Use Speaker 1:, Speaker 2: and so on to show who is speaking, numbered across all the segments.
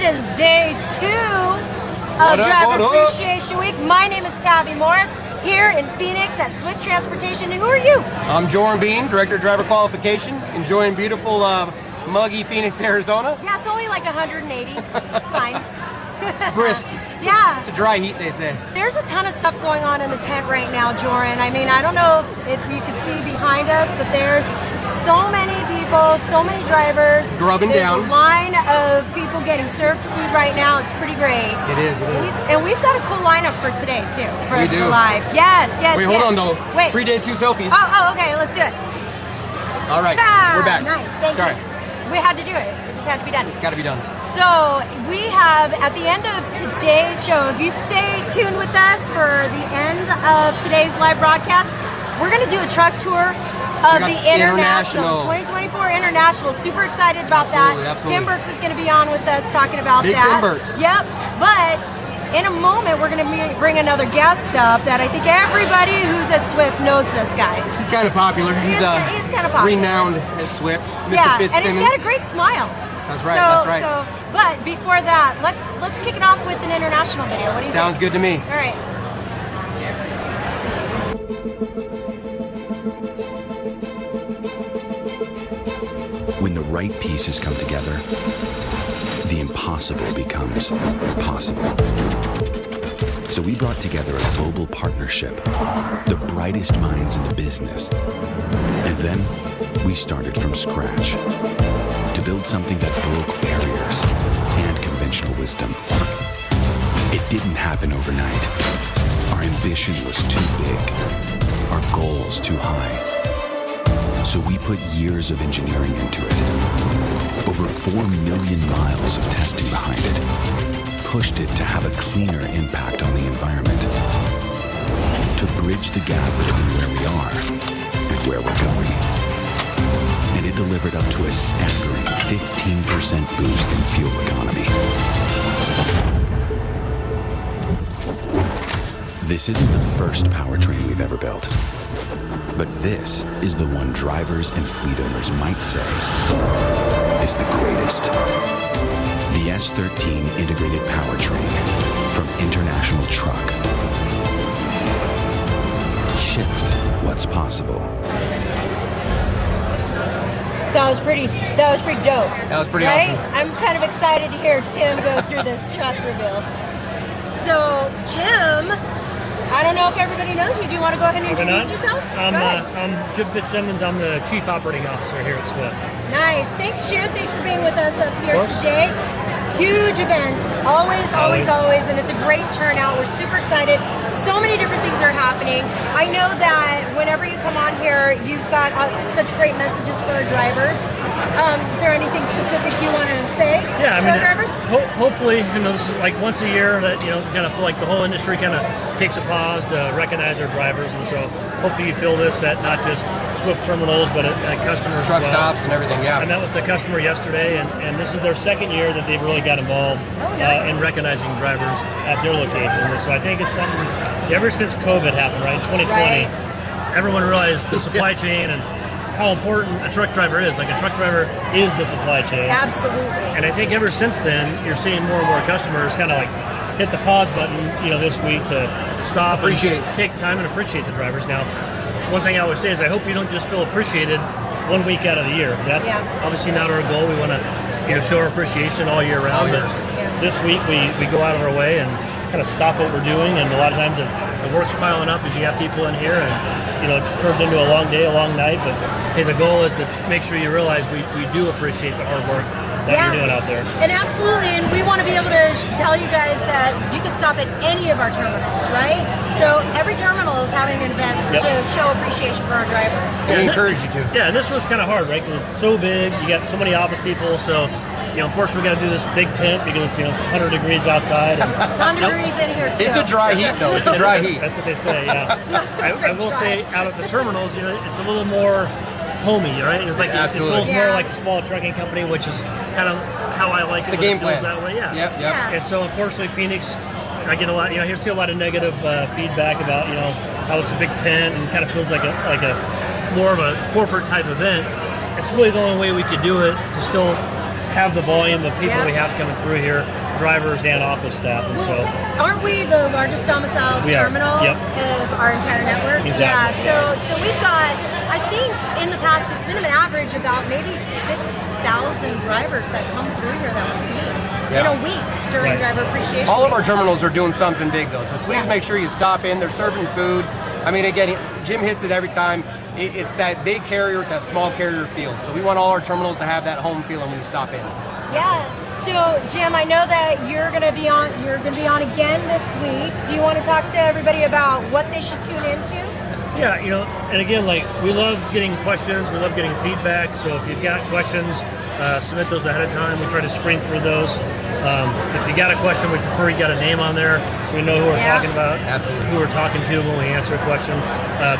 Speaker 1: is day 2 of Driver Appreciation Week. My name is Tabby Moritz, here in Phoenix at Swift Transportation. And who are you?
Speaker 2: I'm Joran Bean, Director of Driver Qualification, enjoying beautiful, muggy Phoenix, Arizona.
Speaker 1: Yeah, it's only like 180. It's fine.
Speaker 2: It's brisk.
Speaker 1: Yeah.
Speaker 2: It's a dry heat, they say.
Speaker 1: There's a ton of stuff going on in the tent right now, Joran. I mean, I don't know if you can see behind us, but there's so many people, so many drivers.
Speaker 2: Grubbing down.
Speaker 1: There's a line of people getting served food right now. It's pretty great.
Speaker 2: It is.
Speaker 1: And we've got a cool lineup for today, too. For
Speaker 2: We do.
Speaker 1: the live. Yes.
Speaker 2: Wait, hold on, though.
Speaker 1: Wait.
Speaker 2: Pre-day 2 selfie.
Speaker 1: Oh, okay. Let's do it.
Speaker 2: All right. We're back.
Speaker 1: Nice. Thank
Speaker 2: Sorry.
Speaker 1: you. We had to do it. It just had to be done.
Speaker 2: It's got to be done.
Speaker 1: So we have, at the end of today's show, if you stay tuned with us for the end of today's live broadcast, we're going to do a truck tour of the International 2024 International. Super excited about that.
Speaker 2: Absolutely.
Speaker 1: Tim Burks is going to be on with us talking about
Speaker 2: Big
Speaker 1: that.
Speaker 2: Tim Burks.
Speaker 1: Yep. But in a moment, we're going to bring another guest up that I think everybody who's at Swift knows this guy.
Speaker 2: He's kind of popular. He's
Speaker 1: kind of popular.
Speaker 2: Renowned at Swift. Mr.
Speaker 1: Yeah,
Speaker 2: Fitzsimmons.
Speaker 1: and he's got a great smile.
Speaker 2: That's right. That's right.
Speaker 1: But before that, let's kick it off with an international video. What do you
Speaker 2: Sounds
Speaker 1: think?
Speaker 2: good to me.
Speaker 1: All right.
Speaker 3: When the right pieces come together, the impossible becomes possible. So we brought together a global partnership, the brightest minds in the business. And then we started from scratch to build something that broke barriers and conventional wisdom. It didn't happen overnight. Our ambition was too big, our goals too high. So we put years of engineering into it, over 4 million miles of testing behind it, pushed it to have a cleaner impact on the environment, to bridge the gap between where we are and where we're going. And it delivered up to a staggering 15% boost in fuel economy. This isn't the first powertrain we've ever built, but this is the one drivers and fleet owners might say is the greatest. The S13 integrated powertrain from International Truck. Shift what's possible.
Speaker 1: That was pretty dope.
Speaker 2: That was pretty
Speaker 1: right?
Speaker 2: awesome.
Speaker 1: I'm kind of excited to hear Tim go through this truck reveal. So, Jim, I don't know if everybody knows you. Do you want to go ahead and introduce yourself?
Speaker 4: I'm Jim Fitzsimmons. I'm the Chief Operating Officer here at Swift.
Speaker 1: Nice. Thanks, Jim. Thanks for being with us up here today. Huge event. Always. And it's a great turnout. We're super excited. So many different things are happening. I know that whenever you come on here, you've got such great messages for our drivers. Is there anything specific you want to say to our drivers?
Speaker 4: Hopefully, this is like once a year that, kind of feel like the whole industry kind of takes a pause to recognize our drivers. And so hopefully you feel this at not just Swift terminals, but at customers
Speaker 2: Truck
Speaker 4: as well.
Speaker 2: stops and everything, yeah.
Speaker 4: I met with the customer yesterday, and this is their second year that they've really got involved in recognizing drivers at their location. And so I think it's something, ever since COVID happened, right, 2020, everyone realized the supply chain and how important a truck driver is. Like, a truck driver is the supply chain.
Speaker 1: Absolutely.
Speaker 4: And I think ever since then, you're seeing more and more customers kind of like hit the pause button, this week to stop and take time and appreciate the drivers. Now, one thing I always say is I hope you don't just feel appreciated 1 week out of the year, because that's obviously not our goal. We want to show our appreciation all year round. But this week we go out of our way and kind of stop what we're doing, and a lot of times the work's piling up as you have people in here, and it turns into a long day, a long night. But hey, the goal is to make sure you realize we do appreciate the hard work that you're doing out there.
Speaker 1: And absolutely, and we want to be able to tell you guys that you can stop at any of our terminals, right? So every terminal is having an event to show appreciation for our drivers.
Speaker 2: And we encourage you to.
Speaker 4: Yeah, and this one's kind of hard, right? Because it's so big. You got so many office people, so of course we got to do this big tent because it's 100 degrees outside. And,
Speaker 1: it's 100 degrees in here too.
Speaker 2: It's a dry heat, though. It's a dry heat.
Speaker 4: That's what they say. Yeah. I will say, out at the terminals, it's a little more homey, right? It's like it feels more like a small trucking company, which is kind of how I like it.
Speaker 2: The game plan.
Speaker 4: That way,
Speaker 2: Yep.
Speaker 4: And so, unfortunately, Phoenix, I get a lot. I see a lot of negative feedback about how it's a big tent and kind of feels like a more of a corporate type event. It's really the only way we could do it to still have the volume of people we have coming through here. drivers and office staff. And so,
Speaker 1: aren't we the largest domiciled terminal of our entire network?
Speaker 4: Exactly.
Speaker 1: Yeah. So we've got, I think in the past, it's been an average about maybe 6,000 drivers that come through here that we meet in a week during driver appreciation.
Speaker 2: All of our terminals are doing something big though, so please make sure you stop in. They're serving food. I mean, again, Jim hits it every time. It's that big carrier with that small carrier feel. So we want all our terminals to have that home feeling when you stop in.
Speaker 1: Yeah. So Jim, I know that you're going to be on. You're going to be on again this week. Do you want to talk to everybody about what they should tune into?
Speaker 4: Yeah, and again, like, we love getting questions. We love getting feedback. So if you've got questions, submit those ahead of time. We try to screen through those. If you got a question, we prefer you got a name on there so we know who we're talking about, who we're talking to when we answer a question.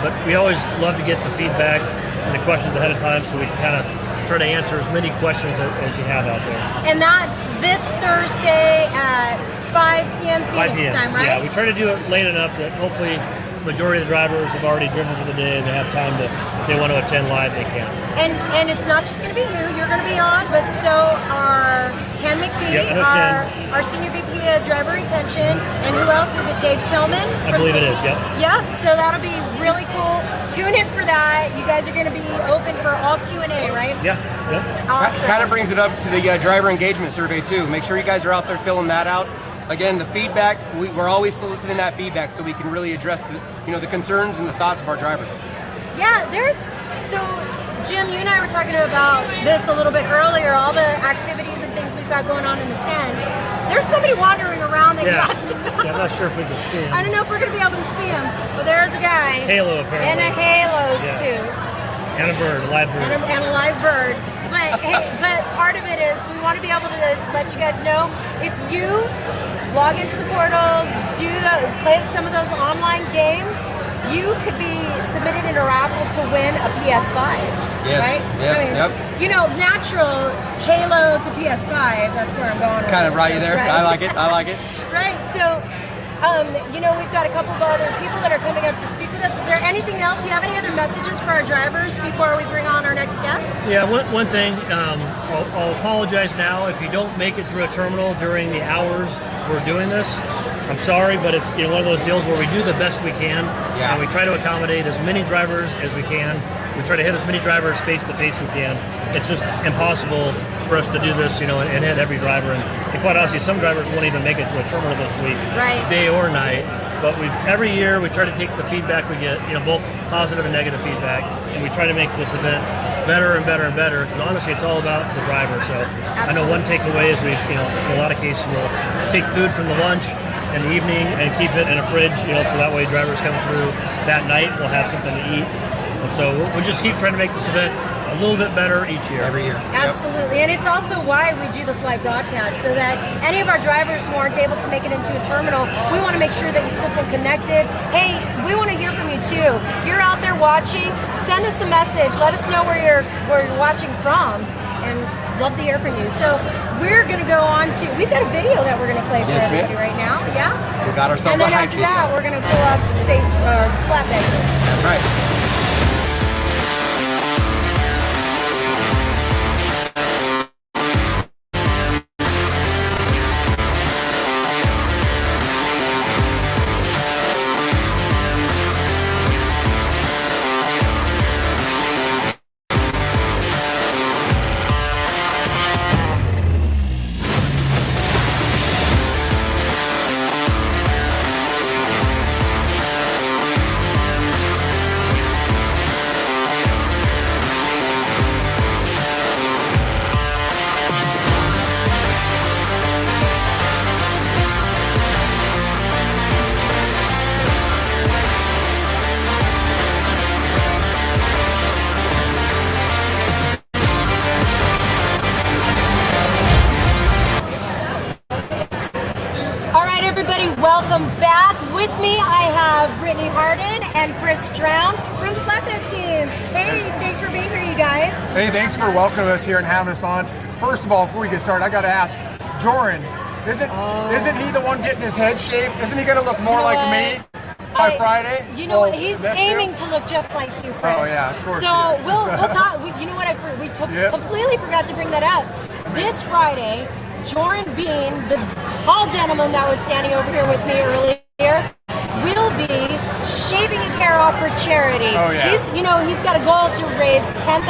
Speaker 4: But we always love to get the feedback and the questions ahead of time so we can kind of try to answer as many questions as you have out there.
Speaker 1: And that's this Thursday at 5 p.m. Phoenix time, right?
Speaker 4: Yeah, we try to do it late enough that hopefully the majority of the drivers have already driven for the day and they have time to, if they want to attend live, they can.
Speaker 1: And it's not just going to be you're going to be on, but so are Ken McBee, our Senior VP of Driver Retention, and who else is it, Dave Tillman?
Speaker 4: I believe it is,
Speaker 1: Yeah, so that'll be really cool. Tune in for that. You guys are going to be open for all Q&A, right?
Speaker 4: Yeah.
Speaker 1: Awesome.
Speaker 2: Kind of brings it up to the driver engagement survey too. Make sure you guys are out there filling that out. Again, the feedback, we're always soliciting that feedback so we can really address the concerns and the thoughts of our drivers.
Speaker 1: Yeah, so Jim, you and I were talking about this a little bit earlier, all the activities and things we've got going on in the tent. There's somebody wandering around that you asked about.
Speaker 4: Yeah, I'm not sure if we can see him.
Speaker 1: I don't know if we're going to be able to see him, but there's a guy.
Speaker 4: Halo, apparently.
Speaker 1: In a halo suit.
Speaker 4: And a bird, a live bird.
Speaker 1: And a live bird. But, but part of it is we want to be able to let you guys know if you log into the portals, play some of those online games, you could be submitted in a raffle to win a PS5.
Speaker 2: Yes.
Speaker 1: Right?
Speaker 2: Yep.
Speaker 1: Natural Halo to PS5. That's where I'm going.
Speaker 2: Kind of right there. Right? I like it.
Speaker 1: Right. So, we've got a couple of other people that are coming up to speak with us. Is there anything else? Do you have any other messages for our drivers before we bring on our next guest?
Speaker 4: Yeah, one thing, I'll apologize now if you don't make it through a terminal during the hours we're doing this. I'm sorry, but it's one of those deals where we do the best we can, and we try to accommodate as many drivers as we can. We try to hit as many drivers face to face we can. It's just impossible for us to do this, and hit every driver. And quite honestly, some drivers won't even make it to a terminal this week, day or night. But every year we try to take the feedback we get, both positive and negative feedback, and we try to make this event better and better and better. Because honestly, it's all about the driver. So I know one takeaway is we, in a lot of cases, we'll take food from the lunch in the evening and keep it in a fridge, so that way drivers come through that night, we'll have something to eat. And so we'll just keep trying to make this event a little bit better each year.
Speaker 2: Every year.
Speaker 1: Absolutely. And it's also why we do this live broadcast, so that any of our drivers who aren't able to make it into a terminal, we want to make sure that you still feel connected. Hey, we want to hear from you too. If you're out there watching, send us a message. Let us know where you're watching from, and love to hear from you. So we're going to go on to, we've got a video that we're going to play for everybody right now. Yeah?
Speaker 2: We got ourselves
Speaker 1: and then after that, we're going to pull up Flatbed.
Speaker 2: That's right.
Speaker 1: Welcome back. With me, I have Brittany Harden and Chris Stroud from the Flatbed team. Hey, thanks for being here, you guys.
Speaker 5: Hey, thanks for welcoming us here and having us on. First of all, before we get started, I got to ask, Joran, isn't he the one getting his head shaved? Isn't he going to look more like me by Friday?
Speaker 1: You know what? He's aiming to look just like you, Chris.
Speaker 5: Oh yeah, of course.
Speaker 1: So we'll talk. You know what? We completely forgot to bring that up. This Friday, Joran Bean, the tall gentleman that was standing over here with me earlier, will be shaving his hair off for charity.
Speaker 5: Oh, yeah.
Speaker 1: He's got a goal to raise $10,000.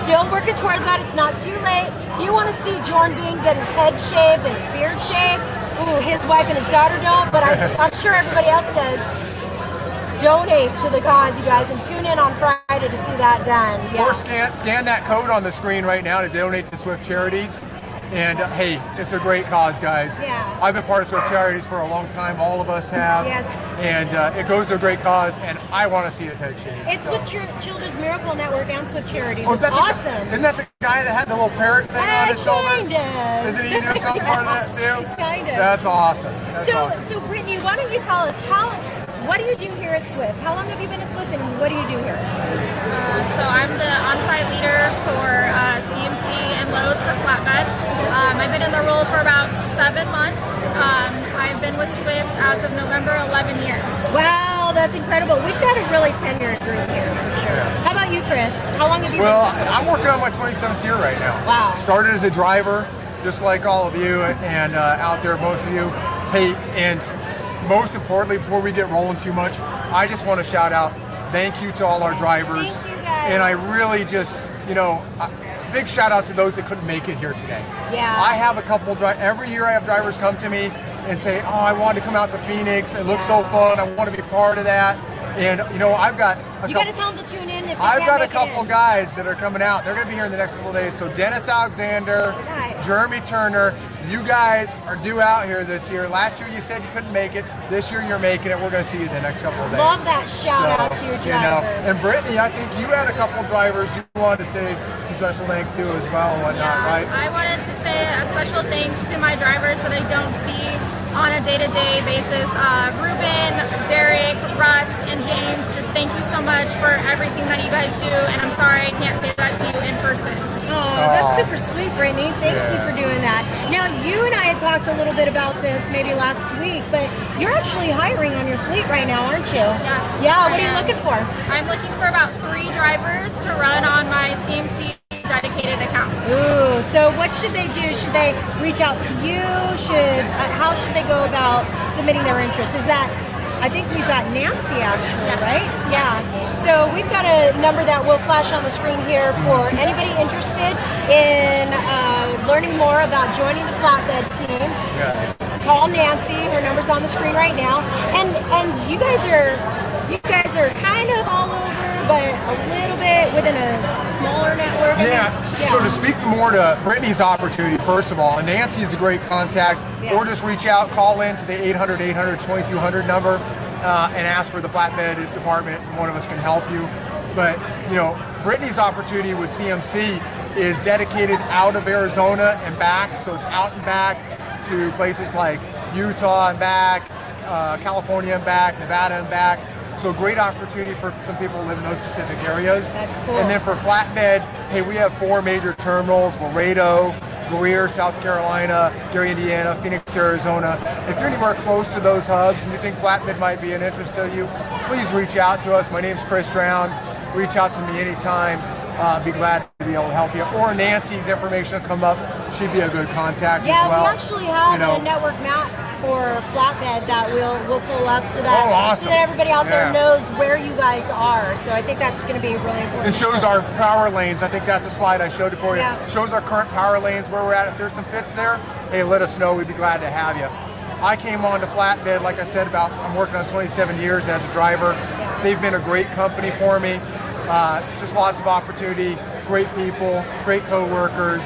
Speaker 1: Still working towards that. It's not too late. If you want to see Joran Bean get his head shaved and his beard shaved, his wife and his daughter don't, but I'm sure everybody else does. Donate to the cause, you guys, and tune in on Friday to see that done. Yeah.
Speaker 5: Or scan that code on the screen right now to donate to Swift Charities. And hey, it's a great cause, guys.
Speaker 1: Yeah.
Speaker 5: I've been part of Swift Charities for a long time. All of us have.
Speaker 1: Yes.
Speaker 5: And it goes to a great cause, and I want to see his head shaved.
Speaker 1: It's with Children's Miracle Network and Swift Charities.
Speaker 5: Oh,
Speaker 1: It's awesome.
Speaker 5: Isn't that the guy that had the little parrot thing on his shoulder?
Speaker 1: Kind of.
Speaker 5: Isn't he doing something part of that too?
Speaker 1: Kind of.
Speaker 5: That's awesome. That's awesome.
Speaker 1: So Brittany, why don't you tell us what do you do here at Swift? How long have you been at Swift, and what do you do here at Swift?
Speaker 6: So I'm the on-site leader for CMC and Lowe's for Flatbed. I've been in the role for about 7 months. I've been with Swift as of November 11 years.
Speaker 1: Wow, that's incredible. We've got a really tenured group here, for sure. How about you, Chris? How long have you
Speaker 5: Well,
Speaker 1: been with Swift?
Speaker 5: I'm working on my 27th year right now.
Speaker 1: Wow.
Speaker 5: Started as a driver, just like all of you, and out there, most of you. Hey, and most importantly, before we get rolling too much, I just want to shout out, thank you to all our drivers.
Speaker 1: Thank you, guys.
Speaker 5: And I really just, big shout out to those that couldn't make it here today.
Speaker 1: Yeah.
Speaker 5: I have a couple, every year I have drivers come to me and say, oh, I wanted to come out to Phoenix. It looks so fun. I want to be part of that. And, I've got
Speaker 1: You got to tell them to tune in if they
Speaker 5: I've
Speaker 1: can't
Speaker 5: got a
Speaker 1: make it
Speaker 5: couple
Speaker 1: in.
Speaker 5: guys that are coming out. They're going to be here in the next couple of days. So Dennis Alexander,
Speaker 1: Nice.
Speaker 5: Jeremy Turner, you guys are due out here this year. Last year you said you couldn't make it. This year you're making it. We're going to see you the next couple of days.
Speaker 1: Love that shout out to your drivers.
Speaker 5: And Brittany, I think you had a couple drivers you wanted to say some special thanks to as well and whatnot, right?
Speaker 6: I wanted to say a special thanks to my drivers that I don't see on a day-to-day basis. Ruben, Derek, Russ, and James, just thank you so much for everything that you guys do, and I'm sorry I can't say that to you in person.
Speaker 1: Oh, that's super sweet, Brittany. Thank you for doing that. Now, you and I had talked a little bit about this maybe last week, but you're actually hiring on your fleet right now, aren't you?
Speaker 6: Yes.
Speaker 1: Yeah, what are
Speaker 6: I
Speaker 1: you
Speaker 6: am.
Speaker 1: looking for?
Speaker 6: I'm looking for about 3 drivers to run on my CMC dedicated account.
Speaker 1: Ooh, so what should they do? Should they reach out to you? How should they go about submitting their interest? I think we've got Nancy actually,
Speaker 6: Yes.
Speaker 1: right? Yeah. So we've got a number that will flash on the screen here for anybody interested in learning more about joining the Flatbed team.
Speaker 5: Yes.
Speaker 1: Call Nancy. Her number's on the screen right now. And you guys are kind of all over, but a little bit within a smaller network.
Speaker 5: Yeah. So to speak more to Brittany's opportunity, first of all, and Nancy is a great contact, or just reach out, call in to the 800-800-2200 number and ask for the Flatbed department, and one of us can help you. But, Brittany's opportunity with CMC is dedicated out of Arizona and back, so it's out and back to places like Utah and back, California and back, Nevada and back. So great opportunity for some people who live in those specific areas.
Speaker 1: That's cool.
Speaker 5: And then for Flatbed, hey, we have 4 major terminals: Laredo, Greer, South Carolina, Gary, Indiana, Phoenix, Arizona. If you're anywhere close to those hubs and you think Flatbed might be an interest to you, please reach out to us. My name's Chris Drown. Reach out to me anytime. Be glad to be able to help you. Or Nancy's information will come up. She'd be a good contact as well.
Speaker 1: We actually have a network map for Flatbed that we'll pull up so that, so that everybody out there knows where you guys are. So I think that's going to be really important.
Speaker 5: It shows our power lanes. I think that's a slide I showed it for you.
Speaker 1: Yeah.
Speaker 5: Shows our current power lanes, where we're at. If there's some fits there, hey, let us know. We'd be glad to have you. I came on to Flatbed, like I said, I'm working on 27 years as a driver.
Speaker 1: Yeah.
Speaker 5: They've been a great company for me. Just lots of opportunity, great people, great co-workers,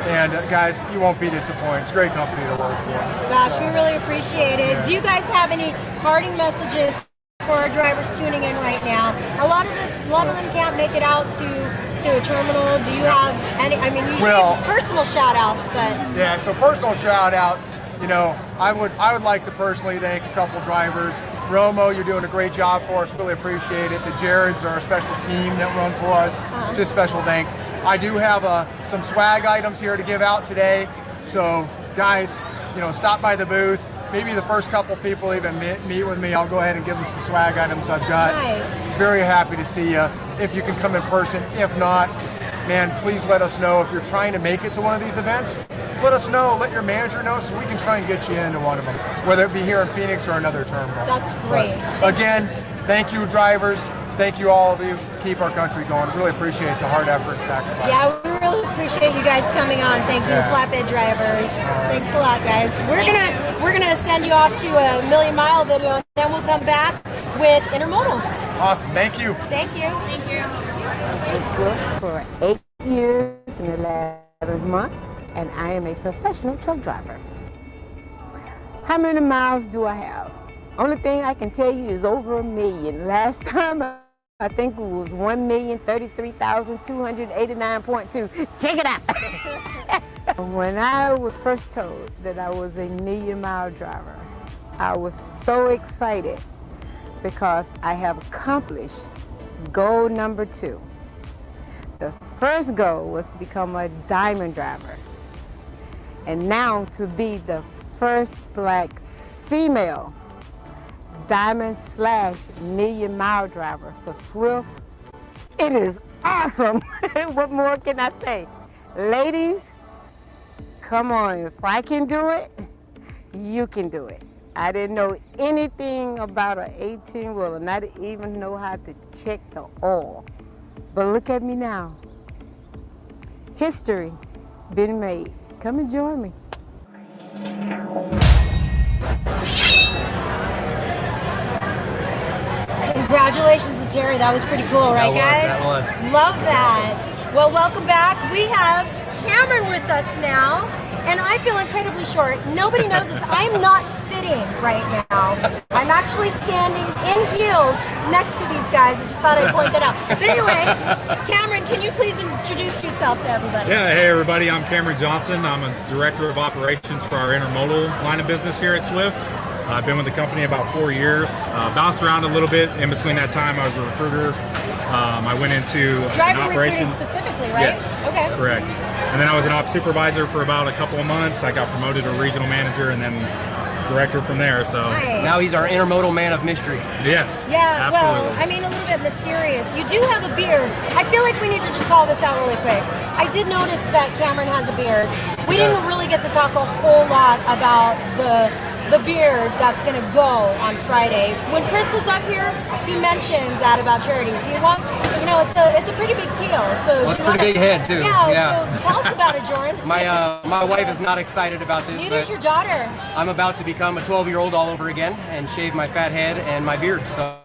Speaker 5: and guys, you won't be disappointed. It's a great company to work for.
Speaker 1: Gosh, we really appreciate it. Yeah. Do you guys have any parting messages for our drivers tuning in right now? A lot of them can't make it out to a terminal. Do you have any? I mean, you use personal shout outs, but
Speaker 5: yeah. So personal shout outs. I would like to personally thank a couple drivers. Romo, you're doing a great job for us. Really appreciate it. The Jareds are a special team that run for us. Just special thanks. I do have some swag items here to give out today. So guys, stop by the booth. Maybe the first couple people even meet with me, I'll go ahead and give them some swag items I've got.
Speaker 1: Nice.
Speaker 5: Very happy to see you. If you can come in person, if not, man, please let us know if you're trying to make it to one of these events. let us know, let your manager know, so we can try and get you into one of them, whether it be here in Phoenix or another terminal.
Speaker 1: That's great.
Speaker 5: But again, thank you, drivers. Thank you, all of you. Keep our country going. Really appreciate the hard effort and sacrifice.
Speaker 1: Yeah, we really appreciate you guys coming on. Thank you, flatbed drivers. Thanks a lot, guys. We're gonna send you off to a 1,000,000-mile video, and then we'll come back with Intermodal.
Speaker 5: Awesome. Thank you.
Speaker 1: Thank you.
Speaker 6: Thank you.
Speaker 7: For 8 years and 11 months, and I am a professional truck driver. How many miles do I have? Only thing I can tell you is over 1 million. Last time I think it was 1,033,289.2. Check it out. When I was first told that I was a 1,000,000-mile driver, I was so excited because I have accomplished goal number 2. The first goal was to become a diamond driver, and now to be the first black female diamond/1,000,000-mile driver for Swift. It is awesome. What more can I say? Ladies, come on, if I can do it, you can do it. I didn't know anything about an 18-wheeler, not even know how to check the oil. But look at me now. History been made. Come and join me.
Speaker 1: Congratulations to Terry. That was pretty cool, right, guys?
Speaker 2: That was.
Speaker 1: Love that. Well, welcome back. We have Cameron with us now, and I feel incredibly short. Nobody knows this. I'm not sitting right now. I'm actually standing in heels next to these guys. I just thought I'd point that out. But anyway, Cameron, can you please introduce yourself to everybody?
Speaker 8: Yeah, hey everybody, I'm Cameron Johnson. I'm a director of operations for our intermodal line of business here at Swift. I've been with the company about 4 years. Bounced around a little bit. In between that time, I was a recruiter. I went into
Speaker 1: Driver
Speaker 8: an operation.
Speaker 1: recruiting specifically, right?
Speaker 8: Yes,
Speaker 1: Okay.
Speaker 8: correct. And then I was an ops supervisor for about a couple of months. I got promoted to regional manager and then director from there. So
Speaker 1: Nice.
Speaker 2: Now he's our intermodal man of mystery.
Speaker 8: yes,
Speaker 1: Yeah,
Speaker 8: absolutely.
Speaker 1: well, I mean, a little bit mysterious. You do have a beard. I feel like we need to just call this out really quick. I did notice that Cameron has a beard. We didn't really get to talk a whole lot about the beard that's going to go on Friday. When Chris was up here, he mentioned that about charities. He wants, you know, it's a pretty big deal. So
Speaker 2: Well, it's a pretty big head too.
Speaker 1: Yeah. So tell us about it, Jordan.
Speaker 2: My wife is not excited about this,
Speaker 1: Neither's
Speaker 2: but
Speaker 1: your daughter.
Speaker 2: I'm about to become a 12-year-old all over again and shave my fat head and my beard. So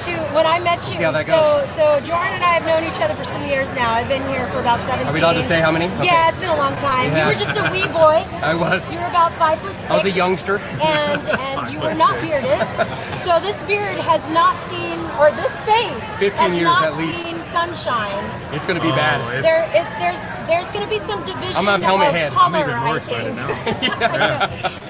Speaker 1: Shoot, when I met you,
Speaker 2: see how that goes.
Speaker 1: so Jordan and I have known each other for some years now. I've been here for about 17.
Speaker 2: Are we allowed to say how many? Okay.
Speaker 1: Yeah, it's been a long time.
Speaker 2: Yeah.
Speaker 1: You were just a wee boy.
Speaker 2: I was.
Speaker 1: You were about 5'6".
Speaker 2: I was a youngster.
Speaker 1: And you were not bearded. So this beard has not seen, or this face
Speaker 2: 15
Speaker 1: has
Speaker 2: years
Speaker 1: not
Speaker 2: at least.
Speaker 1: seen sunshine.
Speaker 2: It's going to be bad.
Speaker 1: There's going to be some division.
Speaker 2: I'm on helmet
Speaker 1: of
Speaker 2: head.
Speaker 1: Color,
Speaker 8: I'm even more
Speaker 1: I
Speaker 8: excited
Speaker 1: think.
Speaker 8: now.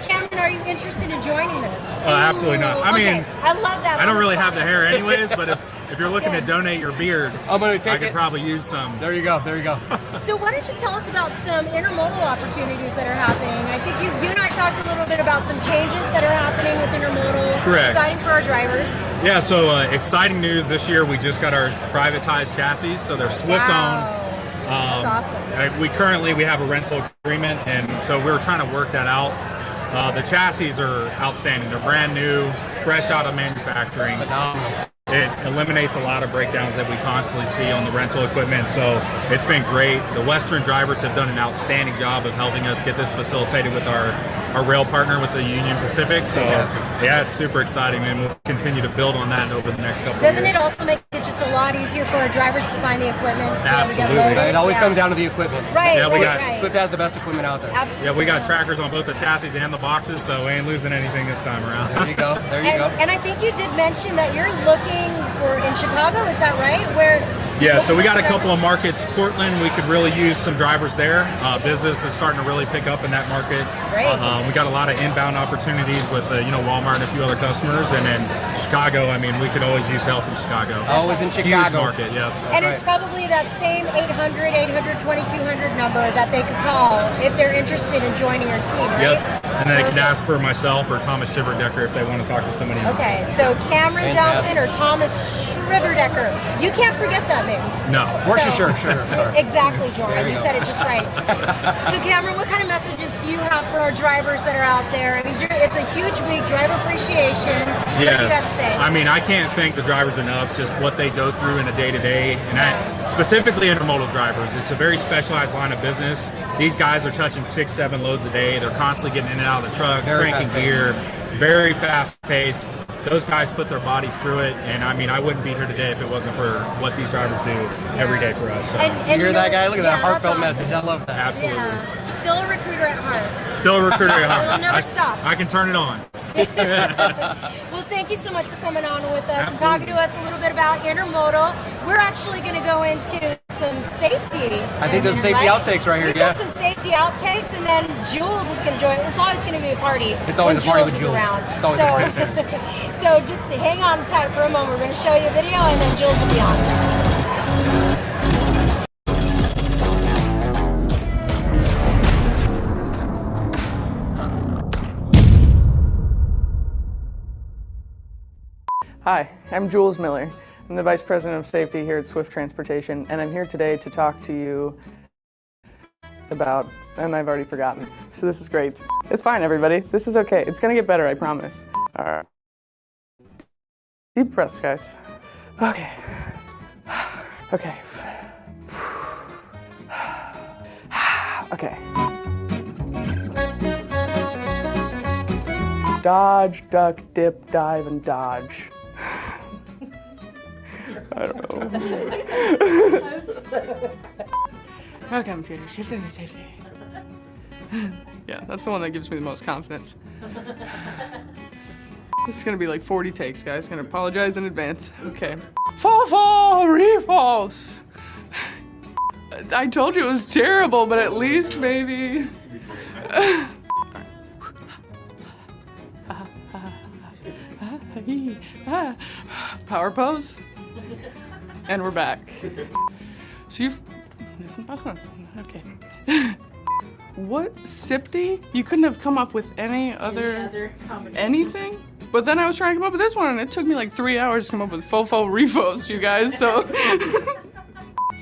Speaker 1: Cameron, are you interested in joining this?
Speaker 8: Absolutely not. I mean,
Speaker 1: Okay, I love that.
Speaker 8: I don't really have the
Speaker 1: Honest
Speaker 8: hair anyways, but if you're looking to donate your beard,
Speaker 2: I'm going to
Speaker 8: I
Speaker 2: take
Speaker 8: could
Speaker 2: it.
Speaker 8: probably use some.
Speaker 2: There you go. There you go.
Speaker 1: So why don't you tell us about some intermodal opportunities that are happening? I think you and I talked a little bit about some changes that are happening with intermodal.
Speaker 8: Correct.
Speaker 1: Exciting for our drivers.
Speaker 8: Yeah, so exciting news this year. We just got our privatized chassis, so they're Swift owned.
Speaker 1: That's awesome.
Speaker 8: We have a rental agreement, and so we're trying to work that out. The chassis are outstanding. They're brand new, fresh out of manufacturing.
Speaker 2: Phenomenal.
Speaker 8: It eliminates a lot of breakdowns that we constantly see on the rental equipment, so it's been great. The Western drivers have done an outstanding job of helping us get this facilitated with our rail partner with the Union Pacific. So yeah, it's super exciting, and we'll continue to build on that over the next couple of years.
Speaker 1: Doesn't it also make it just a lot easier for our drivers to find the equipment? So
Speaker 8: Absolutely.
Speaker 1: We get loaded?
Speaker 2: It always
Speaker 1: Yeah.
Speaker 2: comes down to the equipment.
Speaker 1: Right.
Speaker 8: Yeah, we got-
Speaker 1: right.
Speaker 2: Swift has the best equipment out there.
Speaker 1: Absolutely.
Speaker 8: Yeah, we got trackers on both the chassis and the boxes, so we ain't losing anything this time around.
Speaker 2: There you go. There you go.
Speaker 1: And I think you did mention that you're looking for in Chicago. Is that right? Where?
Speaker 8: Yeah, so we got a couple of markets. Portland, we could really use some drivers there. Business is starting to really pick up in that market.
Speaker 1: Great.
Speaker 8: We got a lot of inbound opportunities with Walmart and a few other customers, and then Chicago. I mean, we could always use help in Chicago.
Speaker 2: Always in
Speaker 8: Huge
Speaker 2: Chicago.
Speaker 8: market. Yep.
Speaker 1: And
Speaker 2: right.
Speaker 1: it's probably that same 800, 2200 number that they could call if they're interested in joining your team, right?
Speaker 8: Yep. And they can ask for myself or Thomas Shiverdecker if they want to talk to somebody else.
Speaker 1: Okay, so Cameron Johnson or Thomas Shriverdecker. You can't forget that name.
Speaker 8: No.
Speaker 2: Sure.
Speaker 1: Exactly, Jordan. You said it just right. So, Cameron, what kind of messages do you have for our drivers that are out there? I mean, it's a huge week, driver appreciation. What do you got to
Speaker 8: Yes.
Speaker 1: say?
Speaker 8: I mean, I can't thank the drivers enough, just what they go through in a day-to-day, and that, specifically intermodal drivers. It's a very specialized line of business. These guys are touching 6-7 loads a day. They're constantly getting in and out of the truck, cranking gear, very fast pace. Those guys put their bodies through it, and I mean, I wouldn't be here today if it wasn't for what these drivers do every day for us. So.
Speaker 1: And
Speaker 2: You hear that guy? Look at that
Speaker 1: yeah,
Speaker 2: heartfelt
Speaker 1: that's
Speaker 2: message. I love that.
Speaker 8: Absolutely.
Speaker 1: Yeah. Still a recruiter at heart.
Speaker 8: Still a recruiter at heart.
Speaker 1: It'll never stop.
Speaker 8: I can turn it on.
Speaker 1: Well, thank you so much for coming on with us and talking to us a little bit about intermodal. We're actually going to go into some safety.
Speaker 2: I think there's safety outtakes right here,
Speaker 1: We've got some safety outtakes, and then Jules is going to join. It's always going to be a party.
Speaker 2: It's always
Speaker 1: when
Speaker 2: a party with
Speaker 1: is
Speaker 2: Jules.
Speaker 1: around.
Speaker 2: It's always a party with Jules.
Speaker 1: So just hang on tight for a moment. We're going to show you a video, and then Jules will be on.
Speaker 9: Hi, I'm Jules Miller. I'm the Vice President of Safety here at Swift Transportation, and I'm here today to talk to you about, and I've already forgotten, so this is great. It's fine, everybody. This is okay. It's gonna get better, I promise. All right. Deep breaths, guys. Okay. Okay. Okay. Dodge, duck, dip, dive, and dodge. I don't know. Welcome to Shift into Safety. Yeah, that's the one that gives me the most confidence. This is gonna be like 40 takes, guys. Gonna apologize in advance. Okay. Fall, refalls. I told you it was terrible, but at least maybe. Power pose. And we're back. So you've... Okay. What? Sipty? You couldn't have come up with any other anything? But then I was trying to come up with this one, and it took me like 3 hours to come up with fofo refos, you guys, so...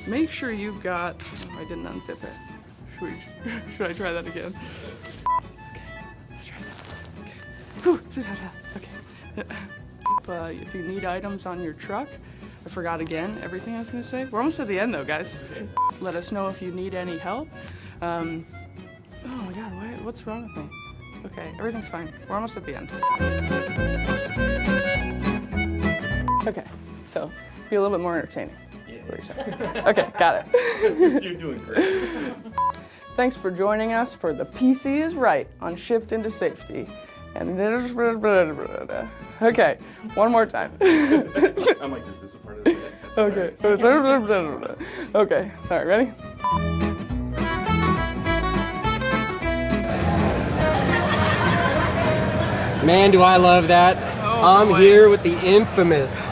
Speaker 9: Make sure you've got... Oh, I didn't unzip it. Should I try that again? Okay, let's try that. Okay. Whew. Okay. If you need items on your truck, I forgot again everything I was going to say. We're almost at the end though, guys. Let us know if you need any help. Oh my God, what's wrong with me? Okay, everything's fine. We're almost at the end. Okay, so be a little bit more entertaining. What you're saying. Okay, got it.
Speaker 8: You're doing great.
Speaker 9: Thanks for joining us for The PC is Right on Shift into Safety. And okay, one more time.
Speaker 10: I'm like, is this a part of the bit?
Speaker 9: Okay. Okay. All right, ready?
Speaker 2: Man, do I love that. I'm here with the infamous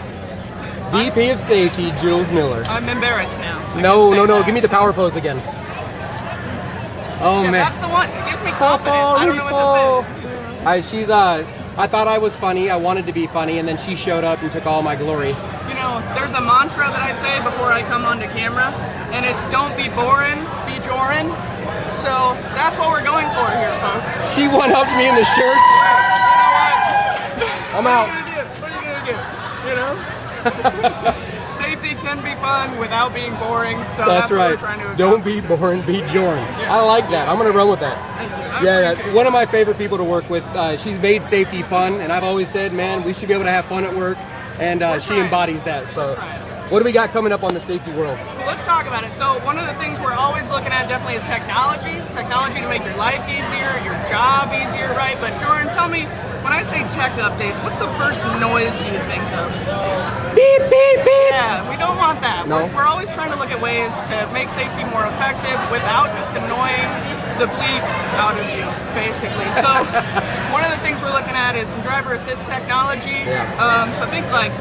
Speaker 2: VP of Safety, Jules Miller.
Speaker 9: I'm embarrassed now.
Speaker 2: No. Give me the power pose again. Oh, man.
Speaker 9: That's the one. It gives me confidence. I don't know what to say.
Speaker 2: I thought I was funny. I wanted to be funny, and then she showed up and took all my glory.
Speaker 9: You know, there's a mantra that I say before I come onto camera, and it's don't be boring, be jorin'. So that's what we're going for here, folks.
Speaker 2: She one-upped me in the shirts. I'm out.
Speaker 9: What are you gonna do? You know? Safety can be fun without being boring, so that's
Speaker 2: right.
Speaker 9: what we're trying to accomplish.
Speaker 2: Don't be boring, be jorin'.
Speaker 9: Yeah.
Speaker 2: I like that. I'm gonna run with that.
Speaker 9: Thank you.
Speaker 2: Yeah, one of my favorite people to work with. She's made safety fun, and I've always said, man, we should be able to have fun at work, and she embodies that. So, what do we got coming up on the safety world?
Speaker 9: Well, let's talk about it. So, one of the things we're always looking at definitely is technology. Technology to make your life easier, your job easier, right? But Jordan, tell me, when I say tech updates, what's the first noise you think of?
Speaker 2: Beep, beep, beep.
Speaker 9: Yeah, we don't want that.
Speaker 2: No.
Speaker 9: We're always trying to look at ways to make safety more effective without just annoying the bleep out of you, basically. So one of the things we're looking at is some driver assist technology.
Speaker 2: Yeah.
Speaker 9: So think like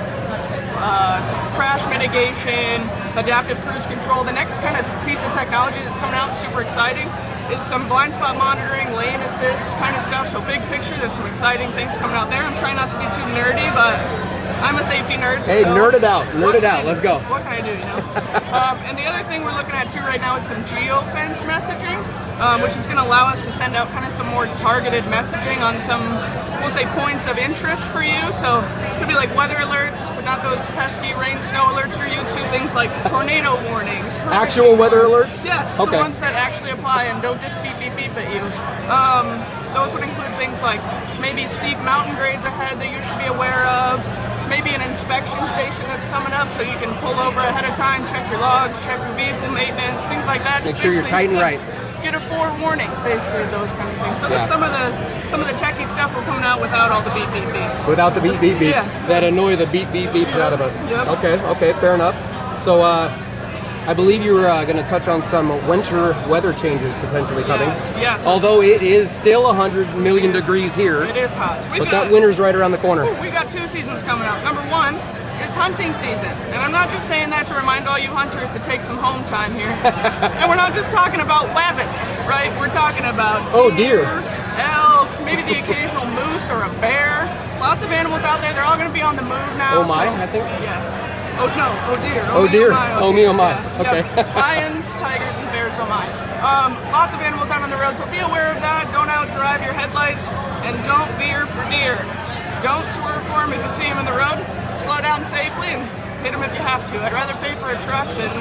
Speaker 9: crash mitigation, adaptive cruise control. The next kind of piece of technology that's coming out is super exciting. is some blind spot monitoring, lane assist kind of stuff. So big picture, there's some exciting things coming out there. I'm trying not to be too nerdy, but I'm a safety nerd.
Speaker 2: Hey,
Speaker 9: so
Speaker 2: nerd it out. Let's go.
Speaker 9: What can I do, you know? And the other thing we're looking at too right now is some geofence messaging, which is going to allow us to send out kind of some more targeted messaging on some, we'll say, points of interest for you. So it could be like weather alerts, but not those pesky rain, snow alerts you're used to. Things like tornado warnings.
Speaker 2: Actual weather alerts?
Speaker 9: Yes,
Speaker 2: Okay.
Speaker 9: the ones that actually apply and don't just beep, beep, beep at you. Those would include things like maybe steep mountain grades ahead that you should be aware of. Maybe an inspection station that's coming up so you can pull over ahead of time, check your logs, check your vehicle maintenance, things like that.
Speaker 2: Make sure you're tight and right.
Speaker 9: Get a forewarning, basically, of those kinds of things. So that's some of the techie stuff we're coming out without all the beep beep beeps.
Speaker 2: Without the beep beep beeps
Speaker 9: Yeah.
Speaker 2: that annoy the beep beep beeps out of us.
Speaker 9: Yep.
Speaker 2: Okay, fair enough. So I believe you were going to touch on some winter weather changes potentially coming.
Speaker 9: Yes.
Speaker 2: Although it is still 100 million degrees here.
Speaker 9: It is hot. So
Speaker 2: But that winter's right around the corner.
Speaker 9: We got 2 seasons coming up. Number 1 is hunting season. And I'm not just saying that to remind all you hunters to take some home time here. And we're not just talking about rabbits, right? We're talking about
Speaker 2: deer,
Speaker 9: elk, maybe the occasional moose or a bear. Lots of animals out there. They're all going to be on the move now.
Speaker 2: Oh my,
Speaker 9: so,
Speaker 2: I think?
Speaker 9: Yes. Oh no, oh dear.
Speaker 2: Oh dear. Oh me, oh my.
Speaker 9: Yeah,
Speaker 2: Okay.
Speaker 9: yeah. Lions, tigers, and bears, oh my. Lots of animals out on the road, so be aware of that. Don't outdrive your headlights, and don't veer for deer. Don't swerve for them if you see them in the road. Slow down safely and hit them if you have to. I'd rather pay for a truck than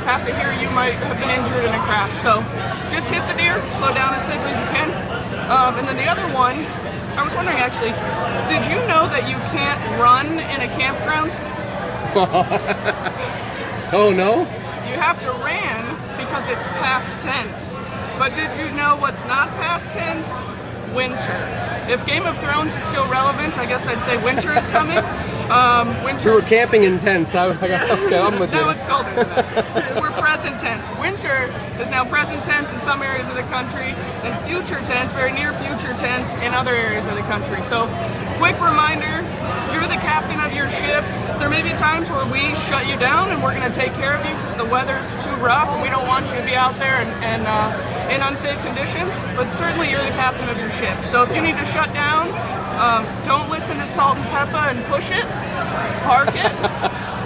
Speaker 9: have to hear you might have been injured in a crash. So just hit the deer, slow down as safely as you can. And then the other one, I was wondering actually, did you know that you can't run in a campground?
Speaker 2: Oh no?
Speaker 9: You have to ran because it's past tense. But did you know what's not past tense? Winter. If Game of Thrones is still relevant, I guess I'd say winter is coming. Winter.
Speaker 2: We were camping in tents. Okay, I'm with you.
Speaker 9: Now it's called that. We're present tense. Winter is now present tense in some areas of the country, and future tense, very near future tense, in other areas of the country. So, quick reminder, you're the captain of your ship. There may be times where we shut you down and we're going to take care of you because the weather's too rough and we don't want you to be out there and in unsafe conditions, but certainly you're the captain of your ship. So if you need to shut down, don't listen to Salt and Peppa and push it, park it,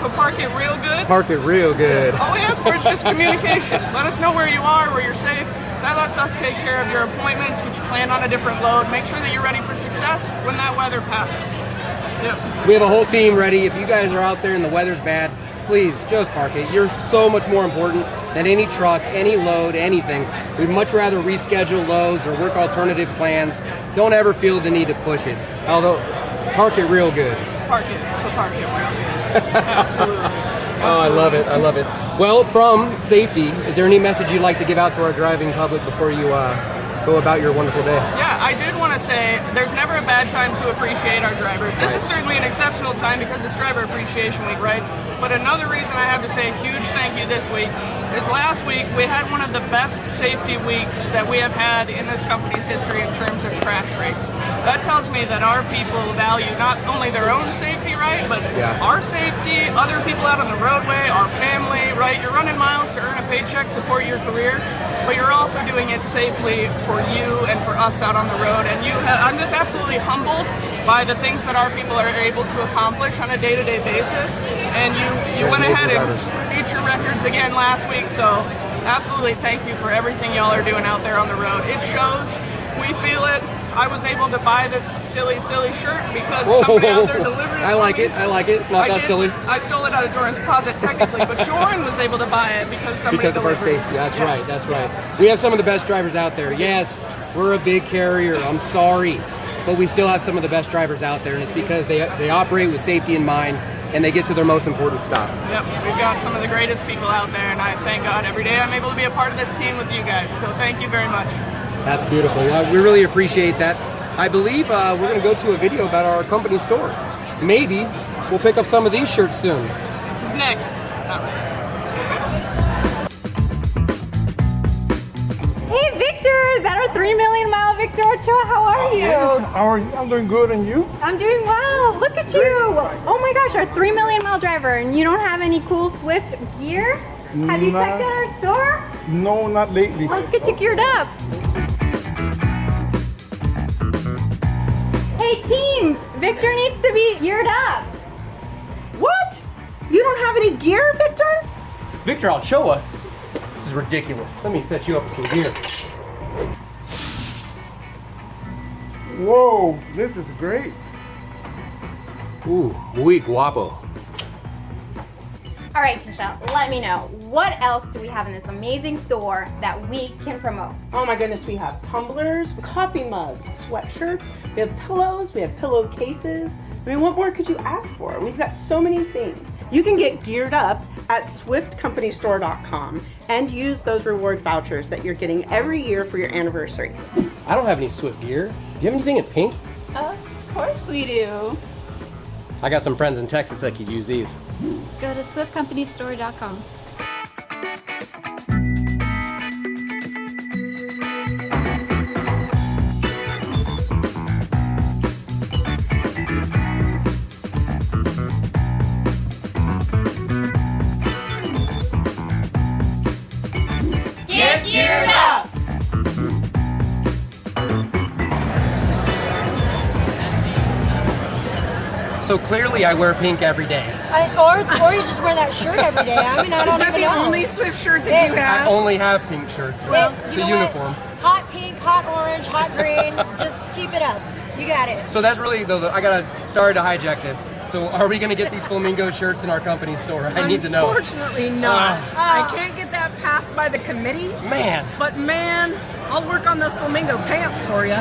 Speaker 9: but park it real good.
Speaker 2: Park it real good.
Speaker 9: All we ask for is just communication. Let us know where you are, where you're safe. That lets us take care of your appointments, get you planned on a different load, make sure that you're ready for success when that weather passes. Yep.
Speaker 2: We have a whole team ready. If you guys are out there and the weather's bad, please just park it. You're so much more important than any truck, any load, anything. We'd much rather reschedule loads or work alternative plans. Don't ever feel the need to push it. Although, park it real good.
Speaker 9: Park it real good. Absolutely.
Speaker 2: Oh, I love it. I love it. Well, from safety, is there any message you'd like to give out to our driving public before you go about your wonderful day?
Speaker 9: Yeah, I did want to say there's never a bad time to appreciate our drivers. This is certainly an exceptional time because it's Driver Appreciation Week, right? But another reason I have to say a huge thank you this week is last week we had one of the best safety weeks that we have had in this company's history in terms of crash rates. That tells me that our people value not only their own safety, right, but our safety, other people out on the roadway, our family, right? You're running miles to earn a paycheck, support your career, but you're also doing it safely for you and for us out on the road. And I'm just absolutely humbled by the things that our people are able to accomplish on a day-to-day basis. And you went ahead and beat your records again last week, so absolutely thank you for everything y'all are doing out there on the road. It shows, we feel it. I was able to buy this silly shirt because somebody out there delivered it.
Speaker 2: I like it. It's not that silly.
Speaker 9: I stole it out of Jordan's closet technically, but Jordan was able to buy it because somebody
Speaker 2: of our
Speaker 9: delivered
Speaker 2: safety. That's right. That's right. We have some of the best drivers out there. Yes, we're a big carrier. I'm sorry, but we still have some of the best drivers out there, and it's because they operate with safety in mind and they get to their most important stop.
Speaker 9: Yep, we've got some of the greatest people out there, and I thank God every day I'm able to be a part of this team with you guys. So thank you very much.
Speaker 2: That's beautiful. We really appreciate that. I believe we're going to go to a video about our company store. Maybe we'll pick up some of these shirts soon.
Speaker 9: This is next.
Speaker 11: Hey Victor, is that our 3 million mile Victor Ochoa? How are you?
Speaker 12: Yes, how are you? I'm doing good, and you?
Speaker 11: I'm doing well. Look at you. Oh my gosh, our 3 million mile driver, and you don't have any cool Swift gear? Have you checked out our store?
Speaker 12: No, not lately.
Speaker 11: Let's get you geared up. Hey team, Victor needs to be geared up.
Speaker 13: What? You don't have any gear, Victor?
Speaker 2: Victor Ochoa? This is ridiculous. Let me set you up with some gear.
Speaker 12: Whoa, this is great.
Speaker 2: Ooh, muy guapo.
Speaker 11: All right, Tisha, let me know. What else do we have in this amazing store that we can promote?
Speaker 13: Oh my goodness, we have tumblers, coffee mugs, sweatshirts, we have pillows, we have pillowcases. I mean, what more could you ask for? We've got so many things. You can get geared up at swiftcompanystore.com and use those reward vouchers that you're getting every year for your anniversary.
Speaker 2: I don't have any Swift gear. Do you have anything in pink?
Speaker 11: Of course we do.
Speaker 2: I got some friends in Texas that could use these.
Speaker 11: Go to swiftcompanystore.com.
Speaker 6: Get geared up!
Speaker 2: So clearly I wear pink every day.
Speaker 1: Or you just wear that shirt every day. I mean, I don't even know.
Speaker 13: Only Swift shirt that you
Speaker 2: I
Speaker 13: have?
Speaker 2: only have pink shirts. It's a uniform.
Speaker 1: Hot pink, hot orange, hot green. Just keep it up. You got it.
Speaker 2: So that's really, sorry to hijack this. So are we going to get these flamingo shirts in our company store? I need to know.
Speaker 13: Unfortunately not. I can't get that passed by the committee.
Speaker 2: Man.
Speaker 13: But man, I'll work on those flamingo pants for you.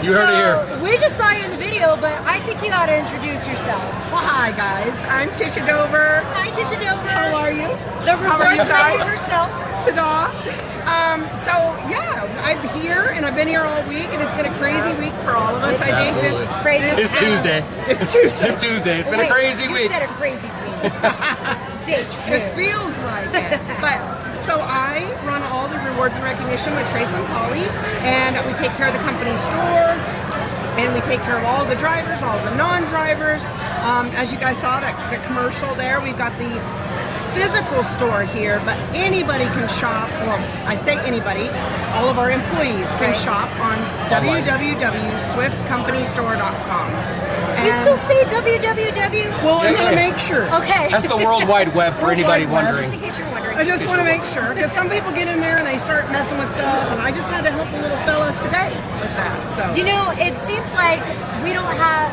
Speaker 2: You heard it here.
Speaker 1: We just saw you in the video, but I think you ought to introduce yourself.
Speaker 13: Well, hi guys, I'm Tisha Dover.
Speaker 1: Hi, Tisha Dover.
Speaker 13: How are you?
Speaker 1: The
Speaker 13: How are you
Speaker 1: reward
Speaker 13: guys?
Speaker 1: lady herself.
Speaker 13: Ta-da. So yeah, I'm here and I've been here all week and it's been a crazy week for all of us. I think this
Speaker 2: It's Tuesday.
Speaker 13: It's Tuesday.
Speaker 2: It's Tuesday. It's been a crazy week.
Speaker 1: You said a crazy week. Day two.
Speaker 13: It feels like it. But so I run all the rewards and recognition with Trace and Polly, and we take care of the company store, and we take care of all the drivers, all the non-drivers. As you guys saw, the commercial there, we've got the physical store here, but anybody can shop. Well, I say anybody. All of our employees can shop on www.swiftcompanystore.com.
Speaker 1: You still say www?
Speaker 13: Well, I'm going to make sure.
Speaker 1: Okay.
Speaker 2: That's the World Wide Web for anybody wondering.
Speaker 1: Just in case you're wondering.
Speaker 13: I just want to make sure, because some people get in there and they start messing with stuff, and I just had to help a little fella today with that. So
Speaker 1: You know, it seems like we don't have,